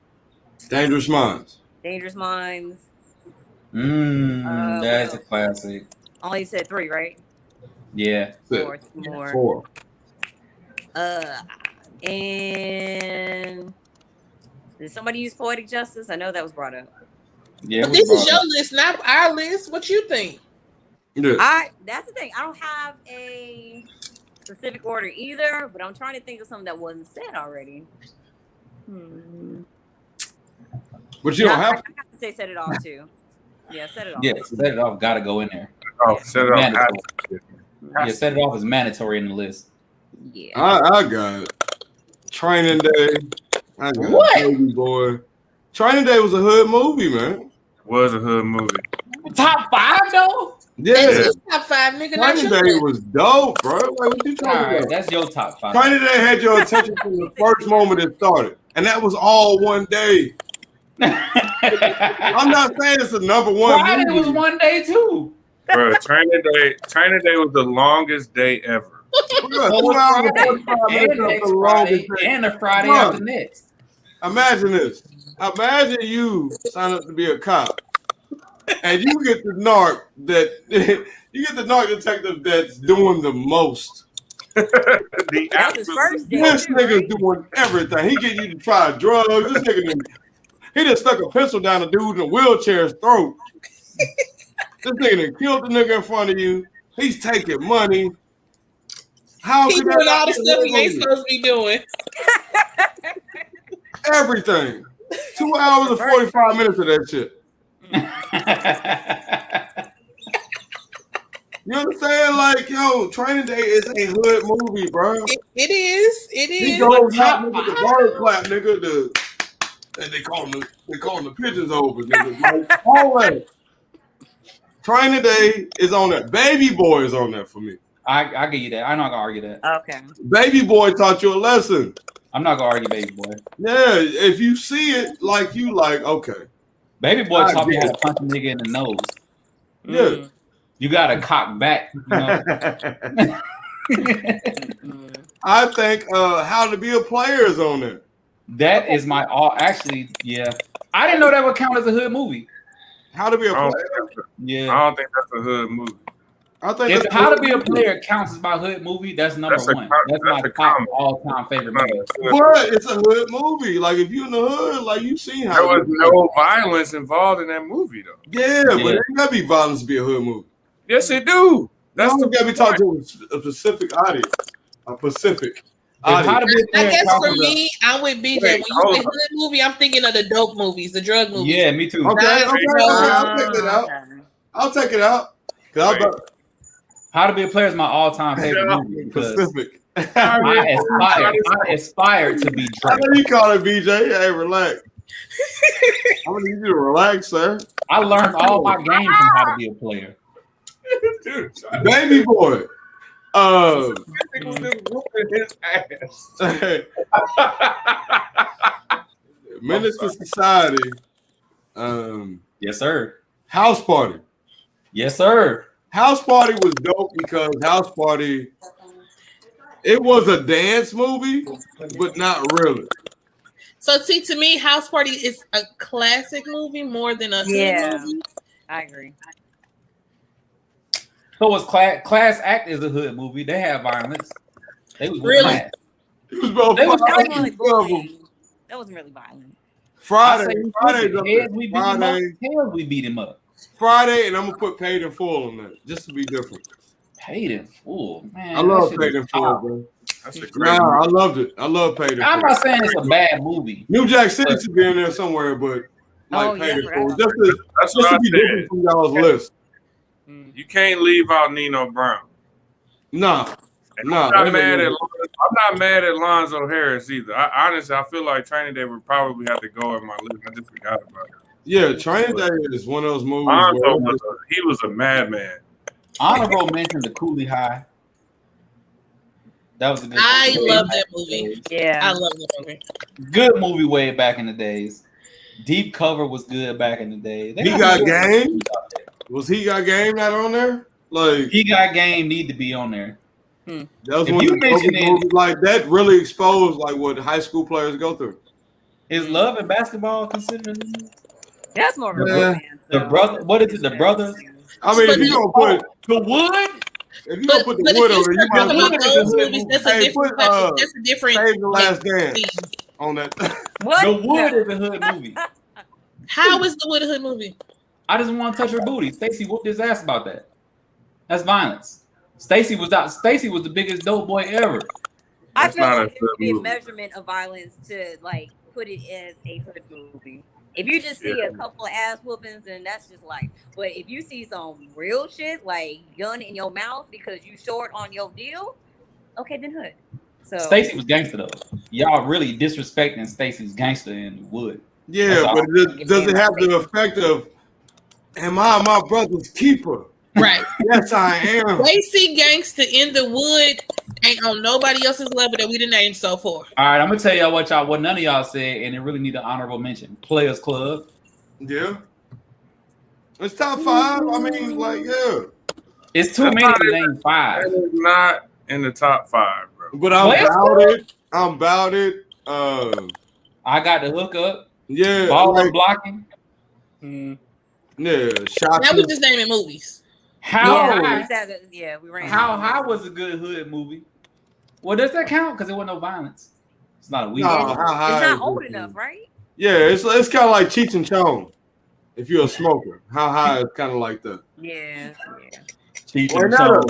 Dangerous Minds. Dangerous Minds? That's a classic. Only said 3, right? Yeah. 4 more. 4. And did somebody use Poetic Justice? I know that was brought up. Yeah. But this is your list, not our list. What you think? Yeah. That's the thing. I don't have a specific order either, but I'm trying to think of something that wasn't said already. But you don't have I have to say set it off too. Yeah, set it off. Yeah, set it off. Got to go in there. Oh, set it off. Yeah, set it off is mandatory in the list. Yeah. I got it. Training Day. I got What? Baby Boy. Training Day was a hood movie, man. Was a hood movie. Top 5 though? Yeah. That's his top 5, nigga. Not Training your Day list. was dope, bro. Like, what you talking Alright, about? that's your top 5. Training Day had your attention from the first moment it started. And that was all one day. I'm not saying it's a number one Friday movie. was one day too. Bro, Training Day was the longest day ever. Bro, 2 hours and 45 And minutes of next the Friday, longest day. and the Friday Bro. after next. Imagine this. Imagine you sign up to be a cop, and you get the narc detective that's doing the most. The That was his first day. This too, nigga's right? doing everything. He getting you to try drugs. This nigga, he just stuck a pencil down a dude in a wheelchair's throat. This nigga done killed the nigga in front of you. He's taking money. How He could doing that all the not be stuff a he ain't movie? supposed to be doing. Everything. 2 hours and 45 minutes of that shit. You understand? Like, yo, Training Day is a hood movie, bro. It is. It He is. goes out with the bird clap, nigga. And they call them the pigeons over, nigga. Like, all that. Training Day is on that. Baby Boy is on that for me. I give you that. I'm not gonna argue that. Okay. Baby Boy taught you a lesson. I'm not gonna argue Baby Boy. Yeah, if you see it, like you like, okay. Baby Boy I taught me get how to punch a nigga in the nose. Yeah. You gotta cock back. You know? I think How to Be a Player is on there. That is my all. Actually, yeah. I didn't know that would count as a hood movie. How to Be a I Player. Yeah. don't think that's a hood movie. I think If that's How to Be a Player counts as my hood movie, that's number That's a one. com- That's my that's a top comedy. all-time favorite movie. But it's a hood movie. Like if you in the hood, like you seen how There was no violence involved in that movie, though. Yeah, but it ain't gotta be violence to be a hood movie. Yes, it do. That's That's the gotta be talking to a specific audience. A Pacific If How to Be a I Player guess counts for as a- me, I'm with BJ. Wait, When you hold say on. hood movie, I'm thinking of the dope movies, the drug movies. Yeah, me too. Okay, I'll take that out. Okay. I'll take it out. Wait. How to Be a Player is my all-time favorite Yeah. movie because Pacific. I aspire to be I Drake. know you call it BJ. Hey, relax. I'm gonna need you to relax, sir. I learned all my games from How to Be a Player. Dude, Baby Boy. Pacific was just whooping his ass. Menace to Society. Yes, sir. House Party. Yes, sir. House Party was dope because House Party, it was a dance movie, but not really. So see, to me, House Party is a classic movie more than a Yeah. hood movie. I agree. So was Class Act is a hood movie. They have violence. They was Really? mad. It was about They was That wasn't five really of them. bullying. That wasn't really violent. Friday, Heads Friday's up there. we beat him up. Friday, Heads we beat him up. Friday, and I'm gonna put Paid in Full on that, just to be different. Paid in full, man. I love that shit Paid is in Full, top. bro. That's a great Nah, I movie. loved it. I love Paid in I'm Full. not saying it's a bad movie. New Jack City should be in there somewhere, but like Oh, yeah, Paid in I Full, forgot. That's just what to I be said. different from y'all's list. You can't leave out Nino Brown. Nah, And nah. I'm not mad at Lonzo Harris either. Honestly, I feel like Training Day would probably have to go in my list. I just forgot about it. Yeah, Training Day is one of those movies. Lonzo Where he was a madman. Honorable mention to Cooley High. That was a good. I way love back that in the movie. days. Yeah. I love that movie. Good movie way back in the days. Deep Cover was good back in the day. They He some got good game. movies out there. Was He Got Game not on there? Like He Got Game need to be on there. that was If one you of the mention dopest it, movies. Like that really exposed like what high school players go through. is Love and Basketball considered? That's more of a Yeah. romance. The though. brother, what is it? The brothers? I mean, But if you gonna put The Wood? if you gonna put the But wood if on you it, you start might talking as The well about Wood is a those hood movies, movie. that's a Hey, different. put, That's a different. Save the Last thing. Dance on that. What? The Wood No. is a hood movie. How is the Wood Hood movie? I just want to touch her booty. Stacy whooped his ass about that. That's violence. Stacy was the biggest dope boy ever. I That's feel not like a there good should be a movie. measurement of violence to like put it as a hood movie. If you just see a couple of ass whoopings, then that's just life. But if you see some real shit like gun in your mouth because you short on your deal, okay, then hood. So Stacy was gangster though. Y'all really disrespecting Stacy's gangster in the Wood. Yeah, That's but all. does it have the effect of am I my brother's keeper? Right. Yes, I am. They see gangster in the wood ain't on nobody else's level that we done named so far. All right, I'm gonna tell y'all what none of y'all said, and it really need an honorable mention. Players Club. Yeah. It's top 5. I mean, like, yeah. It's too That's many not to in- name 5. That is not in the top 5, bro. But I'm Players about Club? it. I'm about it. I got the hookup. Yeah. Ball like, and blocking. yeah. Shots. Now we just naming movies. How yeah, high? we ran. How high was a good hood movie? Well, does that count? Because there wasn't no violence. It's not a weed. No, how high It's not is old it? enough, right? Yeah, it's kind of like Cheech and Chong. If you're a smoker, how high is kind of like that. Yeah. Cheech Well, and now Chong.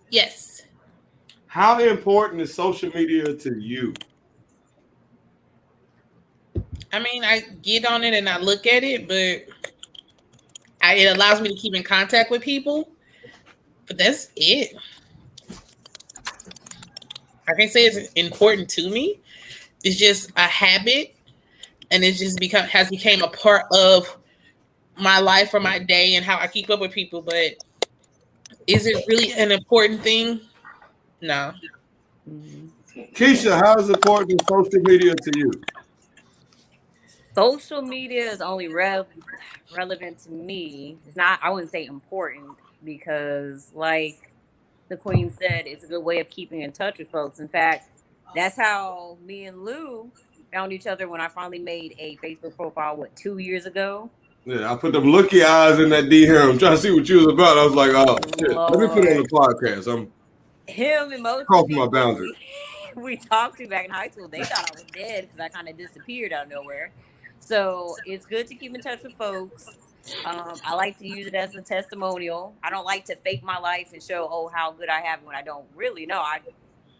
Yes. How important is social media to you? I mean, I get on it and I look at it, but it allows me to keep in contact with people. But that's it. I can say it's important to me. It's just a habit, and it's just became a part of my life or my day and how I keep up with people. But is it really an important thing? No. Keisha, how is important social media to you? Social media is only relevant to me. It's not, I wouldn't say important because, like the Queen said, it's a good way of keeping in touch with folks. In fact, that's how me and Lou found each other when I finally made a Facebook profile, 2 years ago? Yeah, I put them looky eyes in that DM. I'm trying to see what you was about. I was like, oh, shit. Let me put it on the podcast. I'm him and most crossing of the my people boundary. we talked to back in high school, they thought I was dead because I kind of disappeared out of nowhere. So it's good to keep in touch with folks. I like to use it as a testimonial. I don't like to fake my life and show, how good I have it when I don't really know.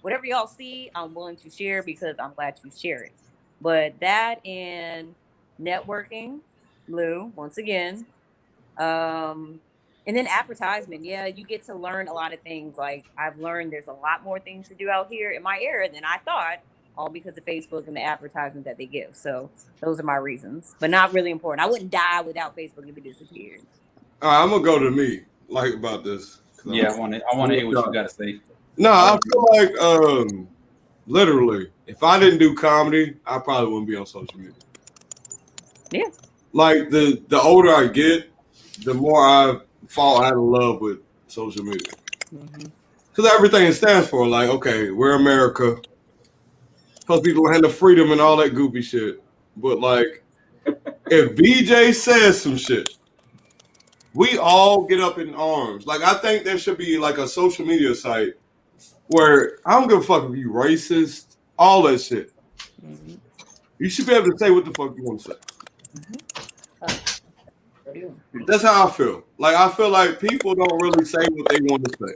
Whatever y'all see, I'm willing to share because I'm glad you share it. But that and networking, Lou, once again. And then advertisement. Yeah, you get to learn a lot of things. Like I've learned there's a lot more things to do out here in my area than I thought, all because of Facebook and the advertisement that they give. So those are my reasons, but not really important. I wouldn't die without Facebook if it disappeared. All right, I'm gonna go to me about this. Yeah, I want to hear what you got to say. No, I feel like literally, if I didn't do comedy, I probably wouldn't be on social media. Yeah. Like the older I get, the more I fall out of love with social media. Because everything it stands for, like, okay, we're America. Plus people have the freedom and all that goofy shit. But like, if BJ says some shit, we all get up in arms. Like, I think there should be like a social media site where I don't give a fuck if you racist, all that shit. You should be able to say what the fuck you want to say. That's how I feel. Like, I feel like people don't really say what they want to say.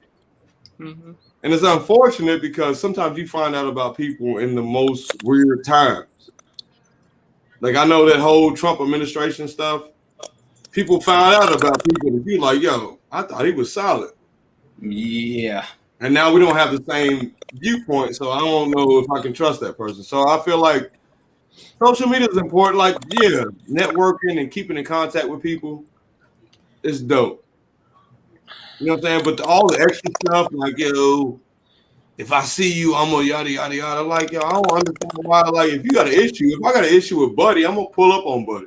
And it's unfortunate because sometimes you find out about people in the most weird times. Like, I know that whole Trump administration stuff. People found out about people that you like, yo, I thought he was solid. Yeah. And now we don't have the same viewpoint, so I don't know if I can trust that person. So I feel like social media is important. Like, yeah, networking and keeping in contact with people is dope. You know what I'm saying? But all the extra stuff, like, yo, if I see you, I'm gonna yada yada yada. Like, yo, I don't understand why. Like, if you got an issue, if I got an issue with Buddy, I'm gonna pull up on Buddy.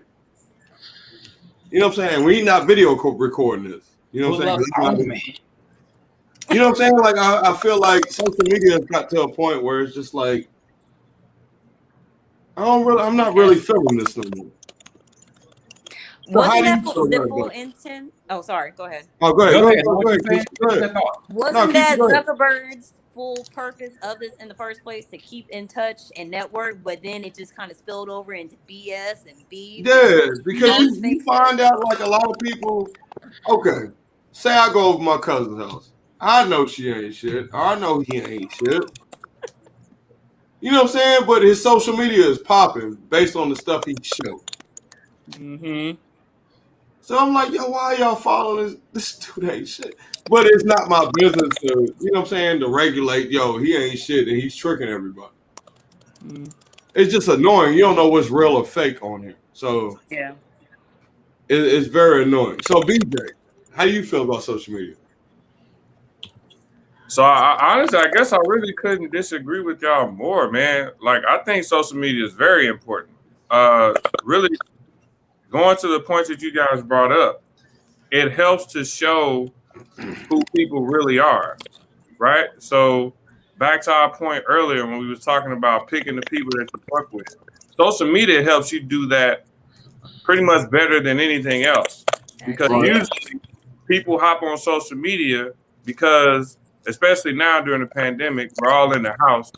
You know what I'm saying? We not video recording this. You know what I'm saying? Pull up on me. You know what I'm saying? Like, I feel like social media has got to a point where it's just like, I'm not really feeling this no more. So Wasn't that the full intent? Oh, sorry. Go ahead. Oh, go ahead. Go ahead. Wasn't that Zuckerberg's full purpose of this in the first place, to keep in touch and network? But then it just kind of spilled over into BS and beef. Yeah, because you find out like a lot of people. Okay, say I go over my cousin's house. I know she ain't shit. Or I know he ain't shit. You know what I'm saying? But his social media is popping based on the stuff he showed. Mm-hmm. So I'm like, yo, why y'all following this dude ain't shit? But it's not my business to, you know what I'm saying, to regulate, yo, he ain't shit and he's tricking everybody. It's just annoying. You don't know what's real or fake on here. So yeah, it's very annoying. So BJ, how do you feel about social media? So I honestly, I guess I really couldn't disagree with y'all more, man. Like, I think social media is very important. Really going to the point that you guys brought up, it helps to show who people really are, right? So back to our point earlier when we was talking about picking the people that you work with, social media helps you do that pretty much better than anything else, because usually people hop on social media because, especially now during the pandemic, we're all in the house.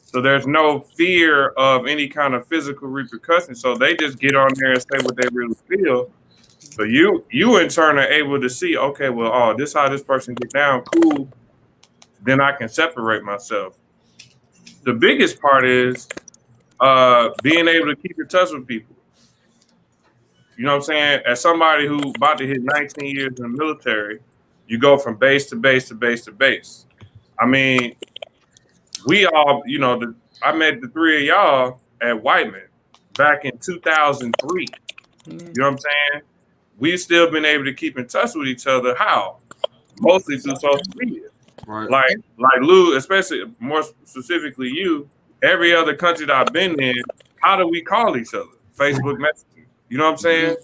So there's no fear of any kind of physical repercussion. So they just get on there and say what they really feel. So you in turn are able to see, okay, well, oh, this is how this person get down, cool. Then I can separate myself. The biggest part is being able to keep in touch with people. You know what I'm saying? As somebody who about to hit 19 years in the military, you go from base to base to base to base. I mean, we all, you know, I met the three of y'all at Whiteman back in 2003. You know what I'm saying? We've still been able to keep in touch with each other. How? Mostly through social media. Right. Like Lou, especially more specifically you, every other country that I've been in, how do we call each other? Facebook Messenger. You know what I'm saying?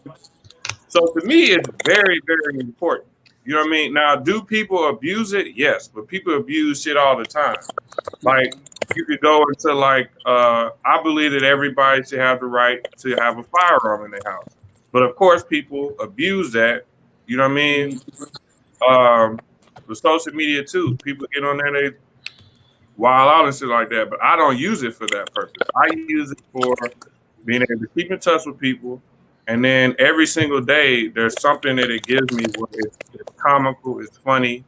So to me, it's very, very important. You know what I mean? Now, do people abuse it? Yes, but people abuse shit all the time. Like, you could go into like, I believe that everybody should have the right to have a firearm in their house. But of course, people abuse that. You know what I mean? With social media too, people get on there and they wild out and shit like that. But I don't use it for that purpose. I use it for being able to keep in touch with people. And then every single day, there's something that it gives me where it's comical, it's funny,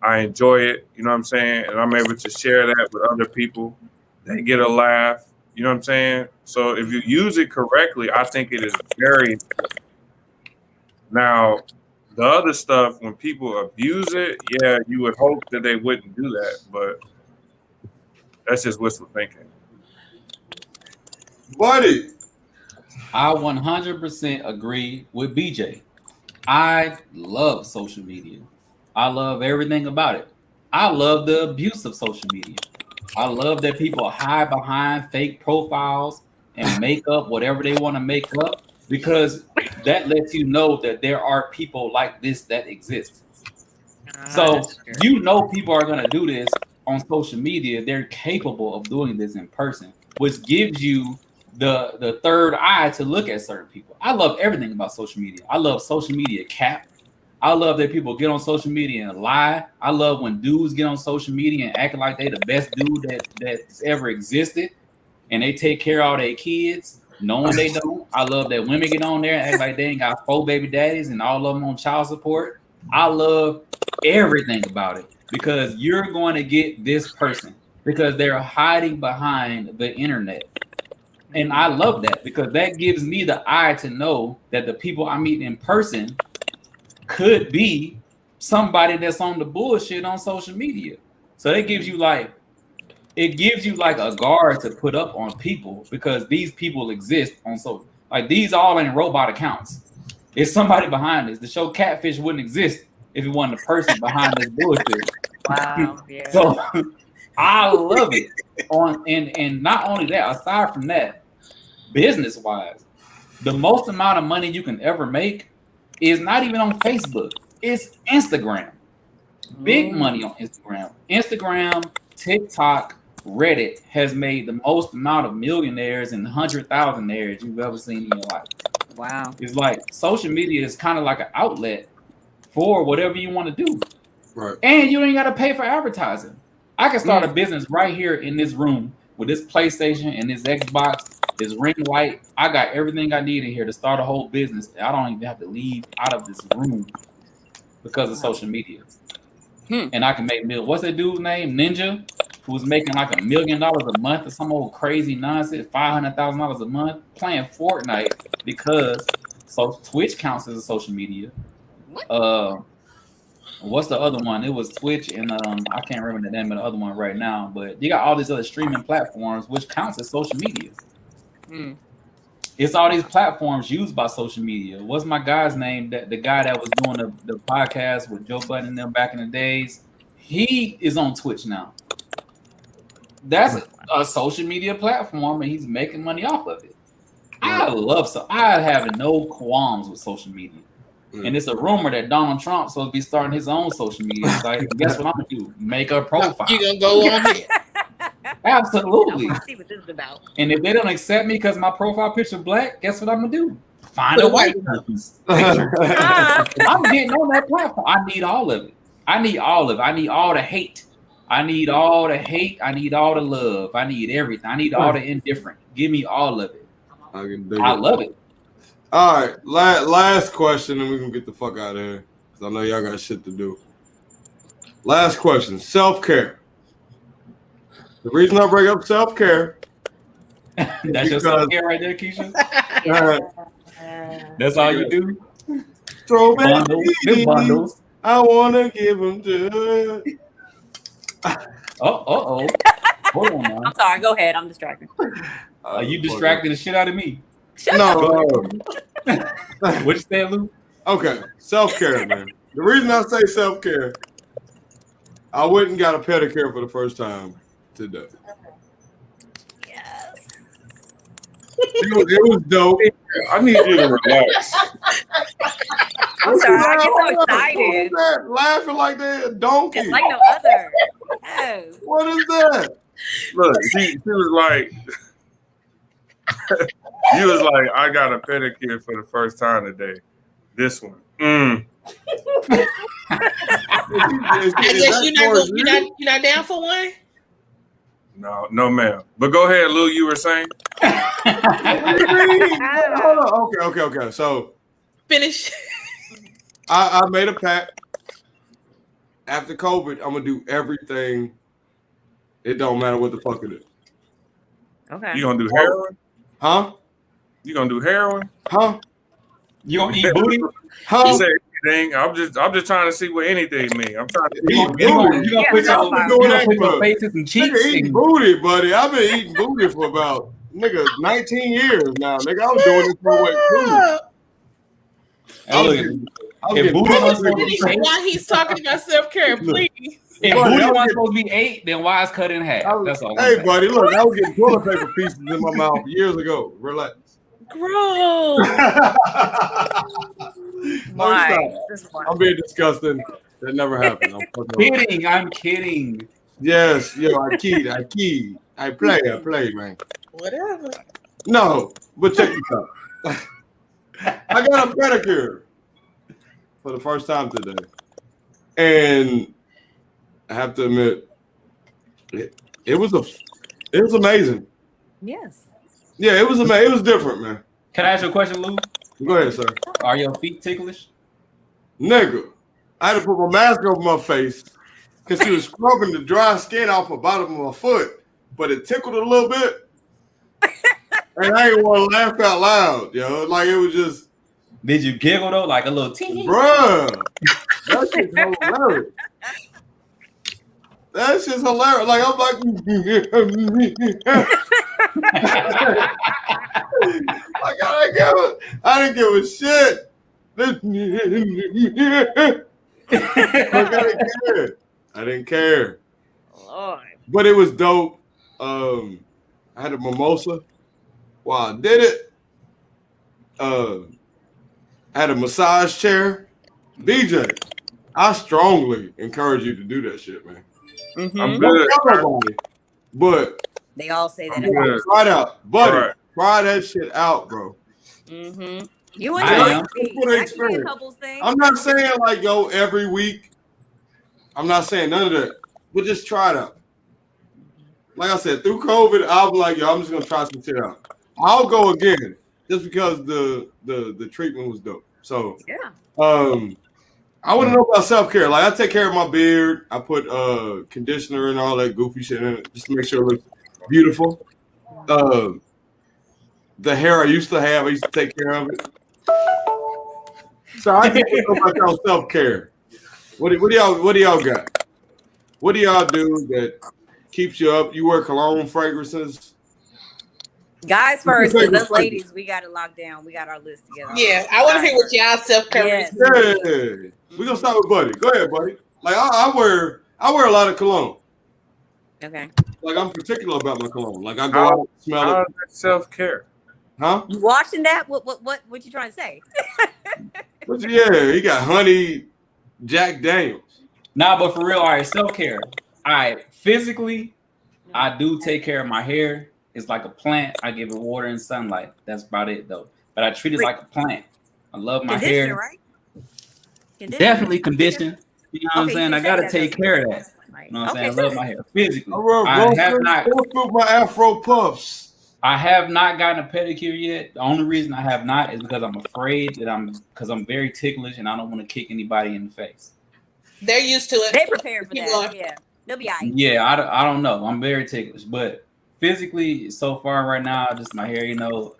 I enjoy it, you know what I'm saying? And I'm able to share that with other people. They get a laugh, you know what I'm saying? So if you use it correctly, I think it is very important. Now, the other stuff, when people abuse it, yeah, you would hope that they wouldn't do that, but that's just wishful thinking. Buddy. I 100% agree with BJ. I love social media. I love everything about it. I love the abuse of social media. I love that people hide behind fake profiles and make up whatever they want to make up, because that lets you know that there are people like this that exist. So you know people are going to do this on social media. They're capable of doing this in person, which gives you the third eye to look at certain people. I love everything about social media. I love social media cap. I love that people get on social media and lie. I love when dudes get on social media and act like they the best dude that's ever existed, and they take care of all their kids, knowing they don't. I love that women get on there and act like they ain't got 4 baby daddies and all of them on child support. I love everything about it, because you're going to get this person because they're hiding behind the internet. And I love that, because that gives me the eye to know that the people I meet in person could be somebody that's on the bullshit on social media. So it gives you like a guard to put up on people, because these people exist on social. Like, these all ain't robot accounts. It's somebody behind this. The show Catfish wouldn't exist if it wasn't a person behind this bullshit. Wow. Yeah. So I love it. And not only that, aside from that, business wise, the most amount of money you can ever make is not even on Facebook. It's Instagram. Big money on Instagram. Instagram, TikTok, Reddit has made the most amount of millionaires and 100,000aires you've ever seen in your life. Wow. It's like social media is kind of like an outlet for whatever you want to do. Right. And you ain't got to pay for advertising. I can start a business right here in this room with this PlayStation and this Xbox, this ring light. I got everything I need in here to start a whole business. I don't even have to leave out of this room because of social media. And I can make millions. What's that dude's name? Ninja, who's making like $1 million a month or some old crazy nonsense, $500,000 a month playing Fortnite because Twitch counts as a social media. What's the other one? It was Twitch and I can't remember the name of the other one right now, but you got all these other streaming platforms which counts as social media. It's all these platforms used by social media. What's my guy's name? The guy that was doing the podcast with Joe Budden and them back in the days. He is on Twitch now. That's a social media platform, and he's making money off of it. I have no qualms with social media. And it's a rumor that Donald Trump's supposed to be starting his own social media site. Guess what I'm gonna do? Make a profile. You gonna go on here? Absolutely. I want to see what this is about. And if they don't accept me because my profile picture black, guess what I'm gonna do? Find a white person's picture. I'm getting on that platform. I need all of it. I need all of it. I need all the hate. I need all the hate. I need all the love. I need everything. I need all the indifferent. Give me all of it. I love it. All right, last question, and we can get the fuck out of here because I know y'all got shit to do. Last question: self-care. The reason I bring up self-care. That's your self-care right there, Keisha. That's all you do. Throw back bundles. I wanna give them to. Hold on now. I'm sorry. Go ahead. I'm distracted. You distracted the shit out of me. No. What you say, Lou? Okay, self-care, man. The reason I say self-care, I went and got a pedicure for the first time today. Yes. It was dope. I need you to relax. I'm sorry. I get so excited. What is that? Laughing like they're a donkey. It's like no other. Yes. What is that? Look, she was like, you was like, I got a pedicure for the first time today. This one. I guess you're not down for one. No, ma'am. But go ahead, Lou. You were saying. Hold on. Okay. So Finish. I made a pact. After COVID, I'm gonna do everything. It don't matter what the fuck it is. Okay. You gonna do heroin? Huh? You gonna do heroin? Huh? You gonna eat booty? Huh? You say anything. I'm just trying to see what anything means. I'm trying to Eat You gonna put your faces and cheeks. Nigga eating booty, buddy. I've been eating booty for about 19 years now. Nigga, I was doing this for what? Why he's talking about self-care, please. If booty wasn't supposed to be 8, then why is cut in half? That's all. Hey, buddy, look, I was getting toilet paper pieces in my mouth years ago. Relax. Gross. Why? I'm being disgusting. That never happened. I'm kidding. Yes, I keyed. I play, man. Whatever. No, but check this out. I got a pedicure for the first time today. And I have to admit, it was amazing. Yes. Yeah, it was amazing. It was different, man. Can I ask you a question, Lou? Go ahead, sir. Are your feet ticklish? Nigga, I had to put my mask over my face because she was scrubbing the dry skin off the bottom of my foot, but it tickled a little bit. And I didn't want to laugh out loud, yo. Like it was just. Did you giggle though, like a little tee? Bruh, that shit's hilarious. That shit's hilarious. Like I'm like, I didn't give a shit. I didn't care. Lord. But it was dope. I had a mimosa while I did it. I had a massage chair. BJ, I strongly encourage you to do that shit, man. I'm Don't good. tell nobody, but They all say that. I'm good. try it out, buddy. All right. Try that shit out, bro. You I enjoy am. it. For the That could be a experience. couple's thing. I'm not saying like yo every week. I'm not saying none of that, but just try it out. Like I said, through COVID, I'm like, yo, I'm just gonna try some shit out. I'll go again just because the treatment was dope. So Yeah. I want to know about self-care. Like I take care of my beard. I put conditioner and all that goofy shit in it just to make sure it looks beautiful. The hair I used to have, I used to take care of it. So I just want to know about y'all self-care. What do y'all got? What do y'all do that keeps you up? You wear cologne fragrances? Guys first, because us ladies, we got it locked down. We got our list together. Yeah, I want to hear what y'all self-care Yes. Yeah. We're gonna start with Buddy. Go ahead, Buddy. Like I wear a lot of cologne. Okay. Like I'm particular about my cologne. Like I go out and smell it. How's that self-care? Huh? You watching that? What you trying to say? But yeah, he got honey Jack Daniels. Nah, but for real, all right, self-care. All right, physically, I do take care of my hair. It's like a plant. I give it water and sunlight. That's about it, though. But I treat it like a plant. I love my hair. Right? Definitely condition. You know what I'm saying? I gotta take care of that. Right. You know what I'm saying? I love my hair physically. I have not. My Afro puffs. I have not gotten a pedicure yet. The only reason I have not is because I'm afraid that I'm very ticklish and I don't want to kick anybody in the face. They're used to it. They prepared for that. Yeah, they'll be all right. Yeah, I don't know. I'm very ticklish, but physically, so far right now, just my hair. You know,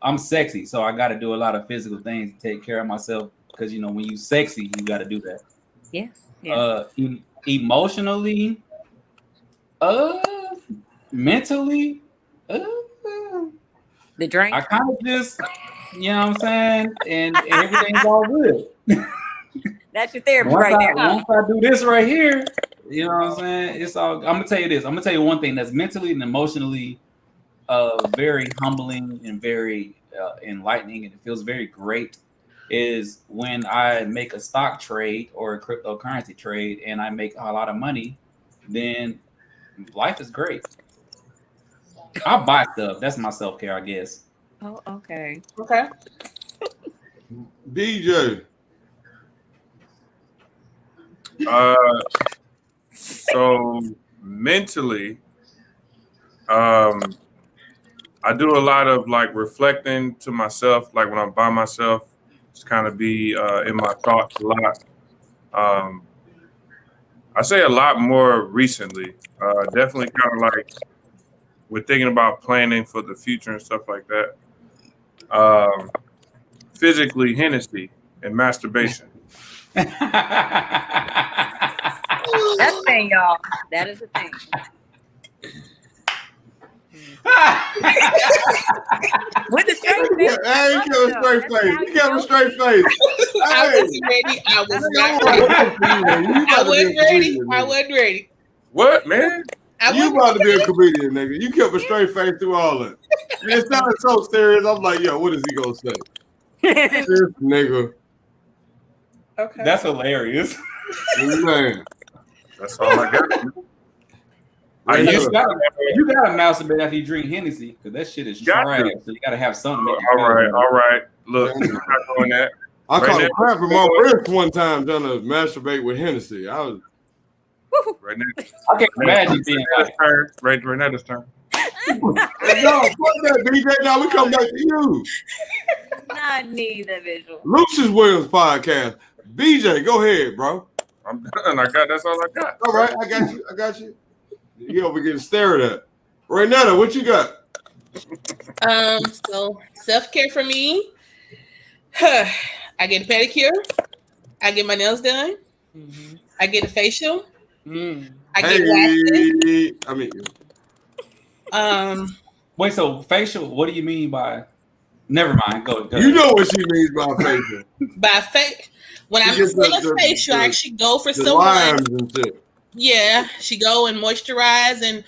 I'm sexy, so I got to do a lot of physical things to take care of myself. Because you know, when you sexy, you got to do that. Yes. Emotionally, mentally, the drink. I kind of just, you know what I'm saying, and everything's all good. That's your therapy right there. Once I do this right here, you know what I'm saying, it's all. I'm gonna tell you this. I'm gonna tell you one thing that's mentally and emotionally, very humbling and very enlightening, and it feels very great. Is when I make a stock trade or a cryptocurrency trade and I make a lot of money, then life is great. I buy stuff. That's my self-care, I guess. Oh, okay. Okay. DJ. So mentally, I do a lot of like reflecting to myself, like when I'm by myself, just kind of be in my thoughts a lot. I say a lot more recently. Definitely kind of like we're thinking about planning for the future and stuff like that. Physically, Hennessy and masturbation. That's the thing, y'all. That is the thing. With the straight face. Hey, he got a straight face. He got a straight face. I wasn't ready. I was not ready. I wasn't ready. I wasn't ready. What, man? You about to be a comedian, nigga. You kept a straight face through all that. And it sounded so serious. I'm like, yo, what is he gonna say? This nigga. Okay. That's hilarious. Man. That's all I got. You gotta masturbate after you drink Hennessy because that shit is trash. So you gotta have something. To make you All feel right, good. all right. Look, I'm not doing that. I Right caught now- a crap in my wrist one time trying to masturbate with Hennessy. I was Right now, I can't imagine being like, Renetta's turn. no, fuck that, BJ. Now we come back to you. Not need the visual. Lucious Williams podcast. BJ, go ahead, bro. I'm done. That's all I got. All right, I got you. You over getting stared at. Renetta, what you got? So self-care for me. I get a pedicure. I get my nails done. Mm-hmm. I get a facial. Mm. I get waxes. I mean, wait, so facial, what do you mean by never mind, go you know what she means by facial. By when I'm She gets still a the facial, I actually go for The someone. lines and shit. Yeah, she go and moisturize and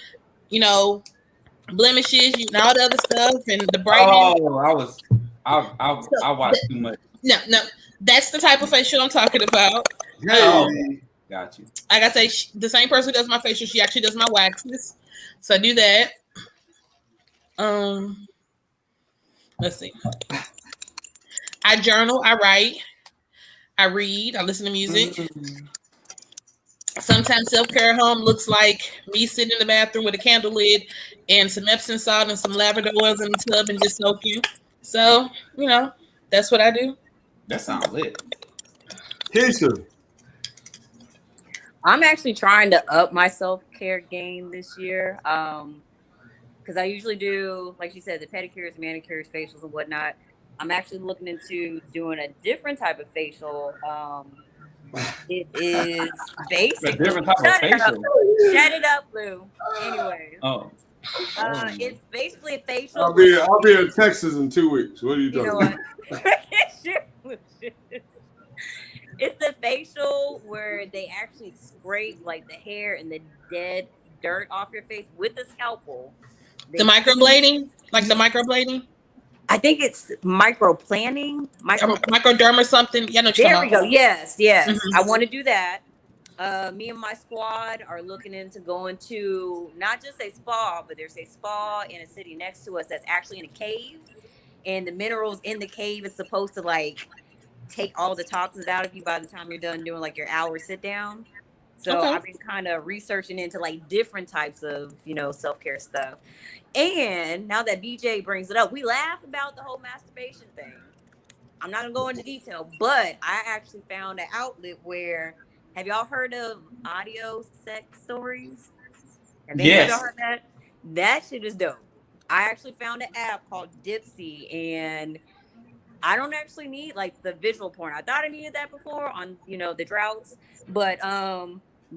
blemishes, and all the other stuff, and the brightening. Oh, I watched too much. No, that's the type of facial I'm talking about. Hey. Got you. Like I say, the same person who does my facial, she actually does my waxes. So I do that. Let's see. I journal, I write, I read, I listen to music. Sometimes self-care at home looks like me sitting in the bathroom with a candle lid and some Epsom salt and some lavender oils in the tub and just soaking. So, that's what I do. That sounds lit. Keisha. I'm actually trying to up my self-care game this year. Because I usually do, like you said, the pedicures, manicures, facials, and whatnot. I'm actually looking into doing a different type of facial. It is basically A different type of facial. Shut it up, Lou. Anyways. Oh. It's basically a facial. I'll be in Texas in 2 weeks. What are you doing? You know what? It's the facial where they actually scrape like the hair and the dead dirt off your face with a scalpel. The microblading? Like the microblading? I think it's microplaning. Microderm or something. Yeah, no, there we go. Yes. Mm-hmm. I want to do that. Me and my squad are looking into going to not just a spa, but there's a spa in a city next to us that's actually in a cave. And the minerals in the cave is supposed to like take all the toxins out of you by the time you're done doing like your hour sit down. So I've been kind of researching into like different types of, self-care stuff. And now that BJ brings it up, we laugh about the whole masturbation thing. I'm not gonna go into detail, but I actually found an outlet where, have y'all heard of audio sex stories? Have any of y'all heard that? That shit is dope. I actually found an app called Dipsy, and I don't actually need like the visual porn. I thought I needed that before on, the droughts, but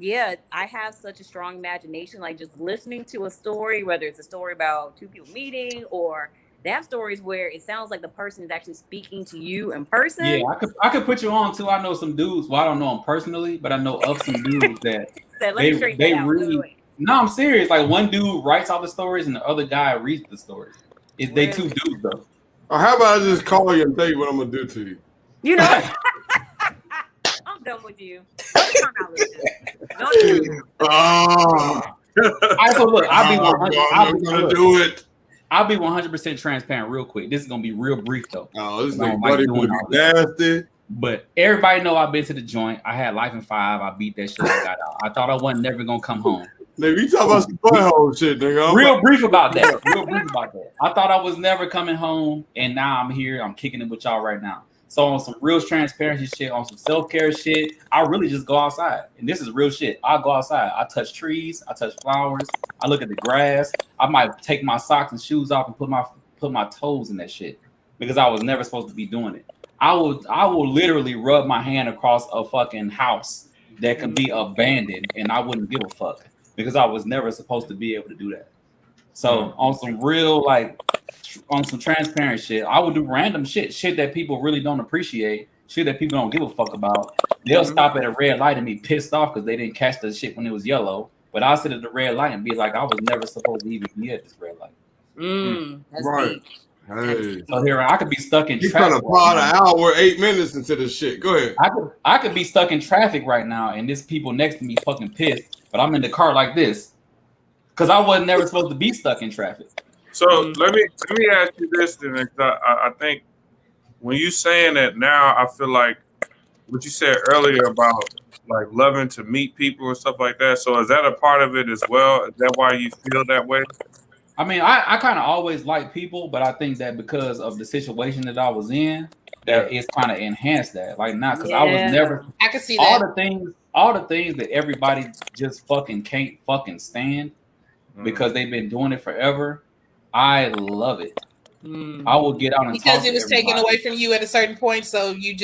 yeah, I have such a strong imagination. Like just listening to a story, whether it's a story about two people meeting, or they have stories where it sounds like the person is actually speaking to you in person. Yeah, I could put you on too. I know some dudes. Well, I don't know them personally, but I know of some dudes that they read. No, I'm serious. Like one dude writes all the stories, and the other guy reads the stories. They two dudes though. How about I just call you and tell you what I'm gonna do to you? You know, I'm done with you. Don't come out, Lucious. Don't so look, I'll be 100% transparent real quick. This is gonna be real brief though. Oh, this nigga buddy gonna be nasty. But everybody know I've been to the joint. I had Life in 5. I beat that shit. I got out. I thought I wasn't never gonna come home. Nigga, you talk about some butthole shit, nigga. Real brief about that. I thought I was never coming home, and now I'm here. I'm kicking it with y'all right now. So on some real transparency shit, on some self-care shit, I really just go outside. And this is real shit. I go outside. I touch trees. I touch flowers. I look at the grass. I might take my socks and shoes off and put my toes in that shit because I was never supposed to be doing it. I will literally rub my hand across a fucking house that can be abandoned, and I wouldn't give a fuck because I was never supposed to be able to do that. So on some real, on some transparent shit, I would do random shit that people really don't appreciate, shit that people don't give a fuck about. They'll stop at a red light and be pissed off because they didn't catch the shit when it was yellow. But I'll sit at the red light and be like, I was never supposed to even be at this red light. That's right. deep. Hey. So here I could be stuck in traffic. You trying to pod an hour, 8 minutes into this shit. Go ahead. I could be stuck in traffic right now, and there's people next to me fucking pissed, but I'm in the car like this because I wasn't never supposed to be stuck in traffic. So let me ask you this then, because I think when you saying that now, I feel like what you said earlier about like loving to meet people and stuff like that. So is that a part of it as well? Is that why you feel that way? I mean, I kind of always like people, but I think that because of the situation that I was in, that it's kind of enhanced that. Like now, because I was never. I can see that. All the things that everybody just fucking can't fucking stand because they've been doing it forever. I love it. I will get out and because talk it was to everybody. taken away from you at a certain point, so you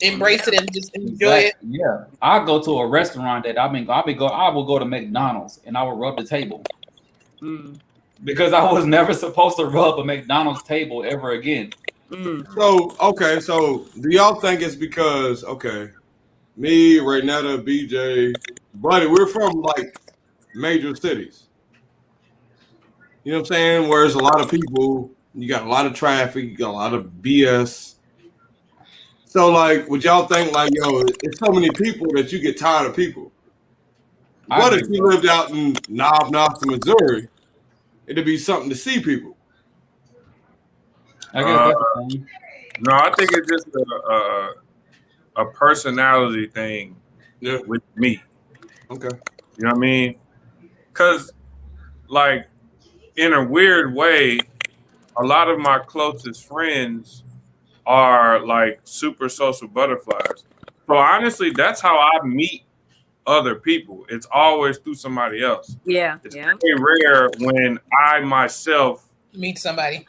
embrace it and just enjoy it. Yeah, I go to a restaurant that I will go to McDonald's and I will rub the table. Because I was never supposed to rub a McDonald's table ever again. So do y'all think it's because Me, Renetta, BJ, buddy, we're from like major cities. You know what I'm saying? Where there's a lot of people, you got a lot of traffic, you got a lot of BS. So, like, would y'all think, like, yo, it's so many people that you get tired of people? What if you lived out in Knob, Missouri? It'd be something to see people. I guess that's the thing. No, I think it's just a personality thing with me. Okay. You know what I mean? Because, like, in a weird way, a lot of my closest friends are like super social butterflies. So honestly, that's how I meet other people. It's always through somebody else. Yeah, It's yeah. very rare when I myself Meet somebody,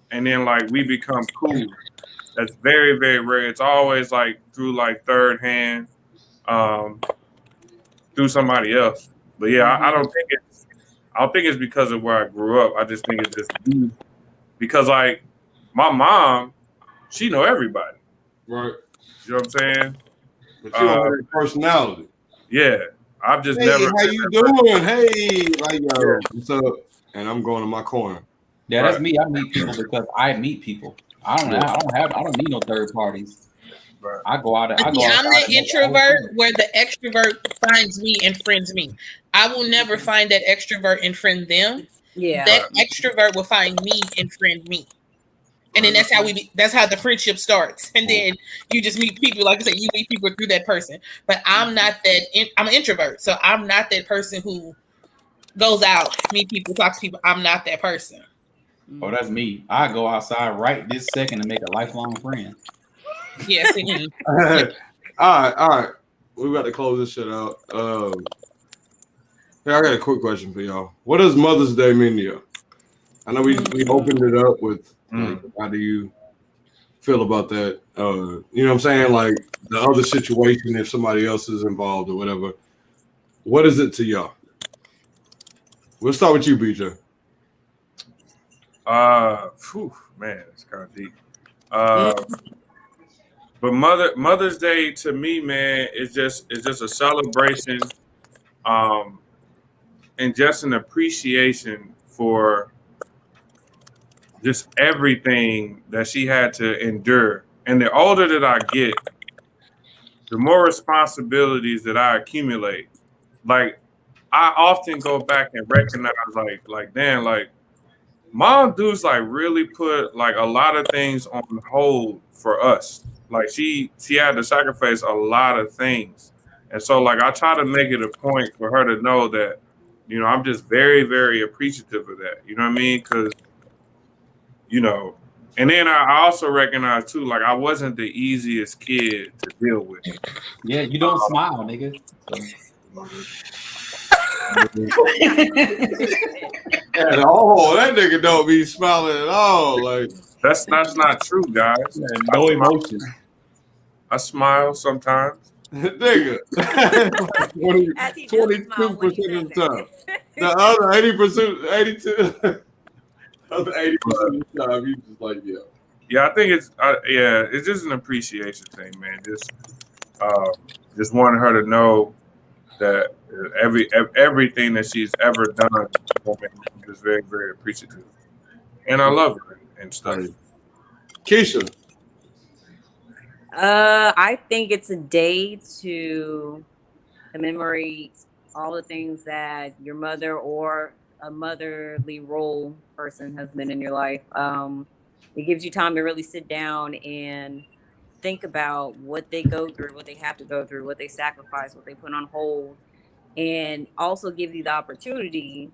and then like we become cool. That's very, very rare. It's always like through like third hand, um, through somebody else. But yeah, I don't think it's because of where I grew up. I just think it's just me. Because like my mom, she know everybody. Right. You know what I'm saying? But you don't have that personality. Yeah. I've just hey, never. How you doing? Hey, like, yo, what's up? And I'm going to my corner. Yeah, that's me. I meet people because I meet people. I don't need no third parties. Right. I go out. I'm the introvert where the extrovert finds me and friends me. I will never find that extrovert and friend them. Yeah. That extrovert will find me and friend me. And then that's how the friendship starts. And then you just meet people, like I said, you meet people through that person. But I'm not I'm an introvert. So I'm not that person who goes out, meet people, talk to people. I'm not that person. Oh, that's me. I go outside right this second to make a lifelong friend. Yes. All right. We got to close this shit out. Hey, I got a quick question for y'all. What does Mother's Day mean to you? I know we opened it up with like, how do you feel about that? You know what I'm saying? Like the other situation, if somebody else is involved or whatever. What is it to y'all? We'll start with you, BJ. Man, it's kind of deep. But Mother's Day to me, man, is just a celebration, and just an appreciation for just everything that she had to endure. And the older that I get, the more responsibilities that I accumulate. Like I often go back and recognize, like, damn, like mom dudes like really put like a lot of things on hold for us. Like she had to sacrifice a lot of things. And so like I try to make it a point for her to know that, you know, I'm just very, very appreciative of that. You know what I mean? Because, you know, and then I also recognize too, like I wasn't the easiest kid to deal with. Yeah, you don't smile, nigga. So. That nigga don't be smiling at all. Like that's not true, guys. No emotion. I smile sometimes. Nigga. 22% of the time. The other 80%, 82. Other 80% of the time, you just like, yeah. Yeah, I think it's just an appreciation thing, man. Just wanting her to know that everything that she's ever done, I'm just very, very appreciative, and I love her and stuff. Keisha, I think it's a day to commemorate all the things that your mother or a motherly role person has been in your life. It gives you time to really sit down and think about what they go through, what they have to go through, what they sacrifice, what they put on hold, and also give you the opportunity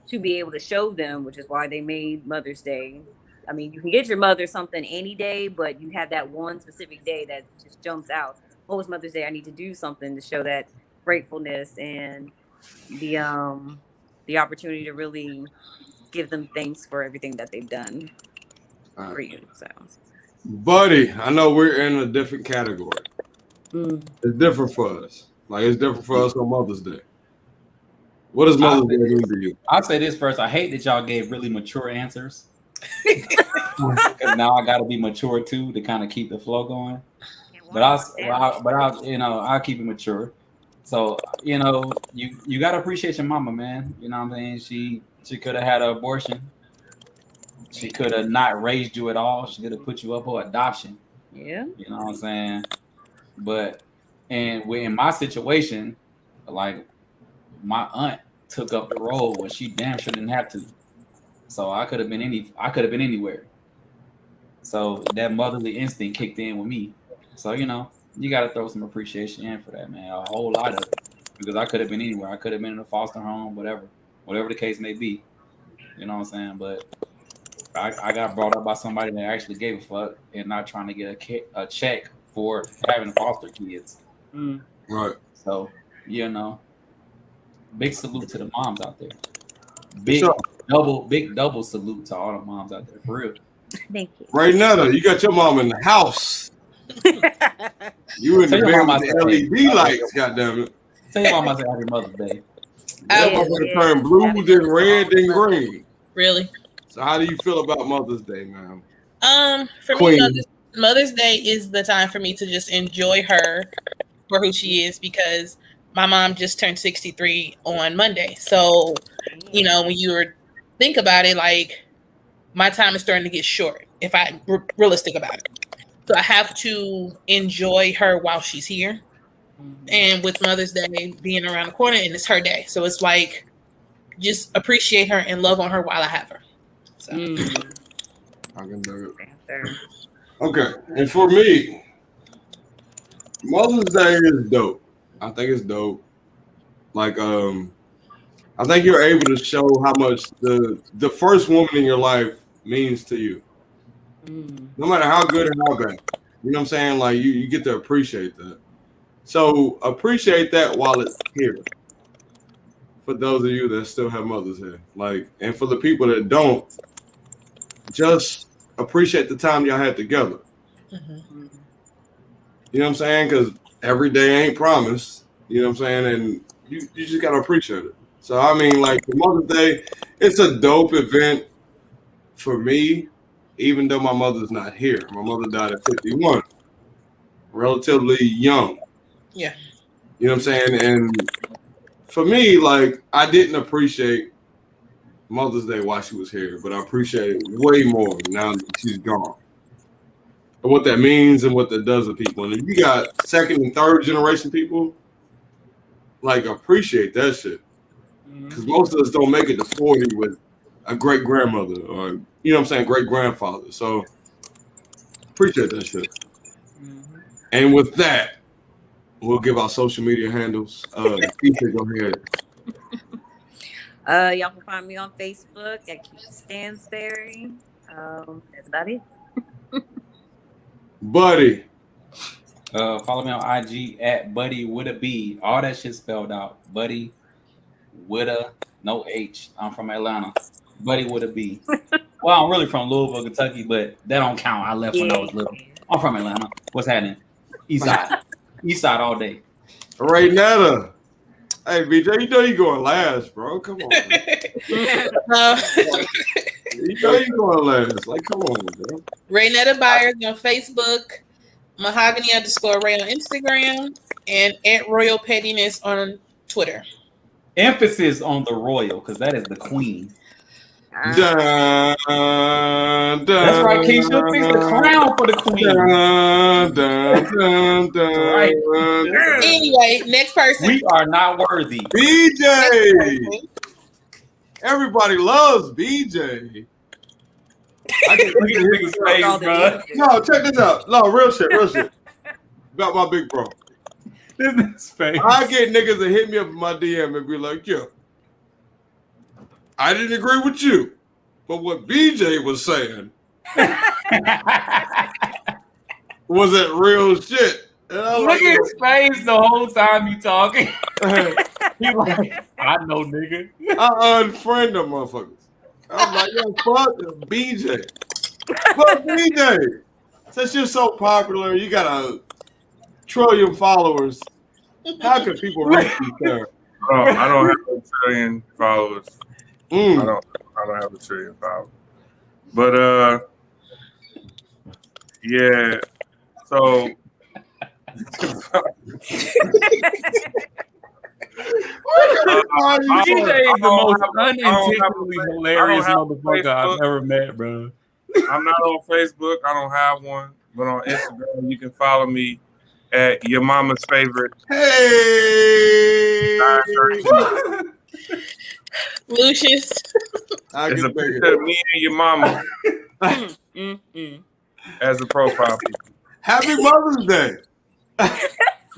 to be able to show them, which is why they made Mother's Day. I mean, you can get your mother something any day, but you have that one specific day that just jumps out. What was Mother's Day? I need to do something to show that gratefulness and the opportunity to really give them thanks for everything that they've done for you. So, buddy, I know we're in a different category. It's different for us. Like it's different for us on Mother's Day. What does Mother's Day mean to you? I'll say this first. I hate that y'all gave really mature answers. Because now I got to be mature too to kind of keep the flow going. But I'll keep it mature. So you gotta appreciate your mama, man. You know what I'm saying? She could have had an abortion. She could have not raised you at all. She could have put you up for adoption. Yeah. You know what I'm saying? But in my situation, like my aunt took up the role when she damn sure didn't have to. So I could have been anywhere. So that motherly instinct kicked in with me. So you got to throw some appreciation in for that, man. A whole lot of it, because I could have been anywhere. I could have been in a foster home, whatever the case may be. You know what I'm saying? But I got brought up by somebody that actually gave a fuck and not trying to get a check for having foster kids. Right. So big salute to the moms out there. Big double salute to all the moms out there, for real. Thank you. Right now, though, you got your mom in the house. You in the bed with the LED lights, goddammit. Tell your mom I said Happy Mother's Day. That motherfucker turned blue, then red, then green. Really? So how do you feel about Mother's Day, man? For Queen. me, Mother's Day is the time for me to just enjoy her for who she is, because my mom just turned 63 on Monday. So, when you think about it, like, my time is starting to get short if I'm realistic about it. So I have to enjoy her while she's here. And with Mother's Day being around the corner, and it's her day. So it's like, just appreciate her and love on her while I have her. So. I can do it. Okay. And for me, Mother's Day is dope. I think it's dope. Like, I think you're able to show how much the first woman in your life means to you. No matter how good or how bad. You know what I'm saying? Like, you get to appreciate that. So appreciate that while it's here. For those of you that still have mothers here. Like, and for the people that don't, just appreciate the time y'all had together. You know what I'm saying? Because every day ain't promised. You know what I'm saying? And you just gotta appreciate it. So I mean, like, for Mother's Day, it's a dope event for me, even though my mother's not here. My mother died at 51, relatively young. Yeah. You know what I'm saying? And for me, like, I didn't appreciate Mother's Day while she was here, but I appreciate it way more now that she's gone. And what that means and what that does to people. And if you got second and third generation people, like, appreciate that shit. Because most of us don't make it to 40 with a great grandmother or, you know what I'm saying, great grandfather. So appreciate that shit. And with that, we'll give our social media handles. Keisha, go ahead. Y'all can find me on Facebook at Keisha Stansberry. That's about it. Buddy. Follow me on IG at Buddy with a B. All that shit spelled out. Buddy with a no H. I'm from Atlanta. Buddy with a B. Well, I'm really from Louisville, Kentucky, but that don't count. I left when I was little. I'm from Atlanta. What's happening? East side. East side all day. Right now. Hey, BJ, you know you going last, bro. Come on, man. You know you going last. Like, come on, bro. Raynetta Byers on Facebook, Mahogany_Ray on Instagram, and at Royal Pettiness on Twitter. Emphasis on the royal, because that is the queen. Dun, dun, that's right, Keisha. Fix the crown for the queen. Dun, dun, dun, right. Anyway, next person. We are not worthy. BJ. Everybody loves BJ. I can look at niggas' face, bro. No, check this out. No, real shit. About my big bro. This nigga's face. I get niggas that hit me up in my DM and be like, yo, I didn't agree with you, but what BJ was saying was that real shit. Look at his face the whole time you talking. He like, I know, nigga. I unfriend them motherfuckers. I'm like, yo, fuck BJ. Fuck BJ. Since you're so popular, you got a trillion followers. How can people reach you there? I don't have a trillion followers. I don't have a trillion followers. But yeah. So DJ is the most unintentionally hilarious I don't have a motherfucker I've Facebook. ever met, bro. I'm not on Facebook. I don't have one. But on Instagram, you can follow me at your mama's favorite. Hey, Lucious. I It's can a take picture of it. me and your mama as a profile picture. Happy Mother's Day.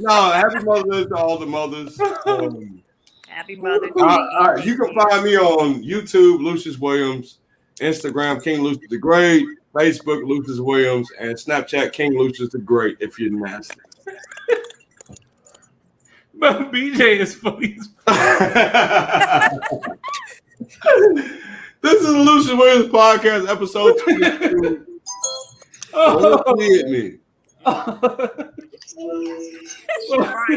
No, happy Mother's Day to all the mothers. Happy Mother's Day. You can find me on YouTube, Lucious Williams, Instagram, King Lucious the Great, Facebook, Lucious Williams, and Snapchat, King Lucious the Great, if you're nasty. But BJ is funny as This is the Lucious Williams Podcast, episode 22. Don't hit me. Brian.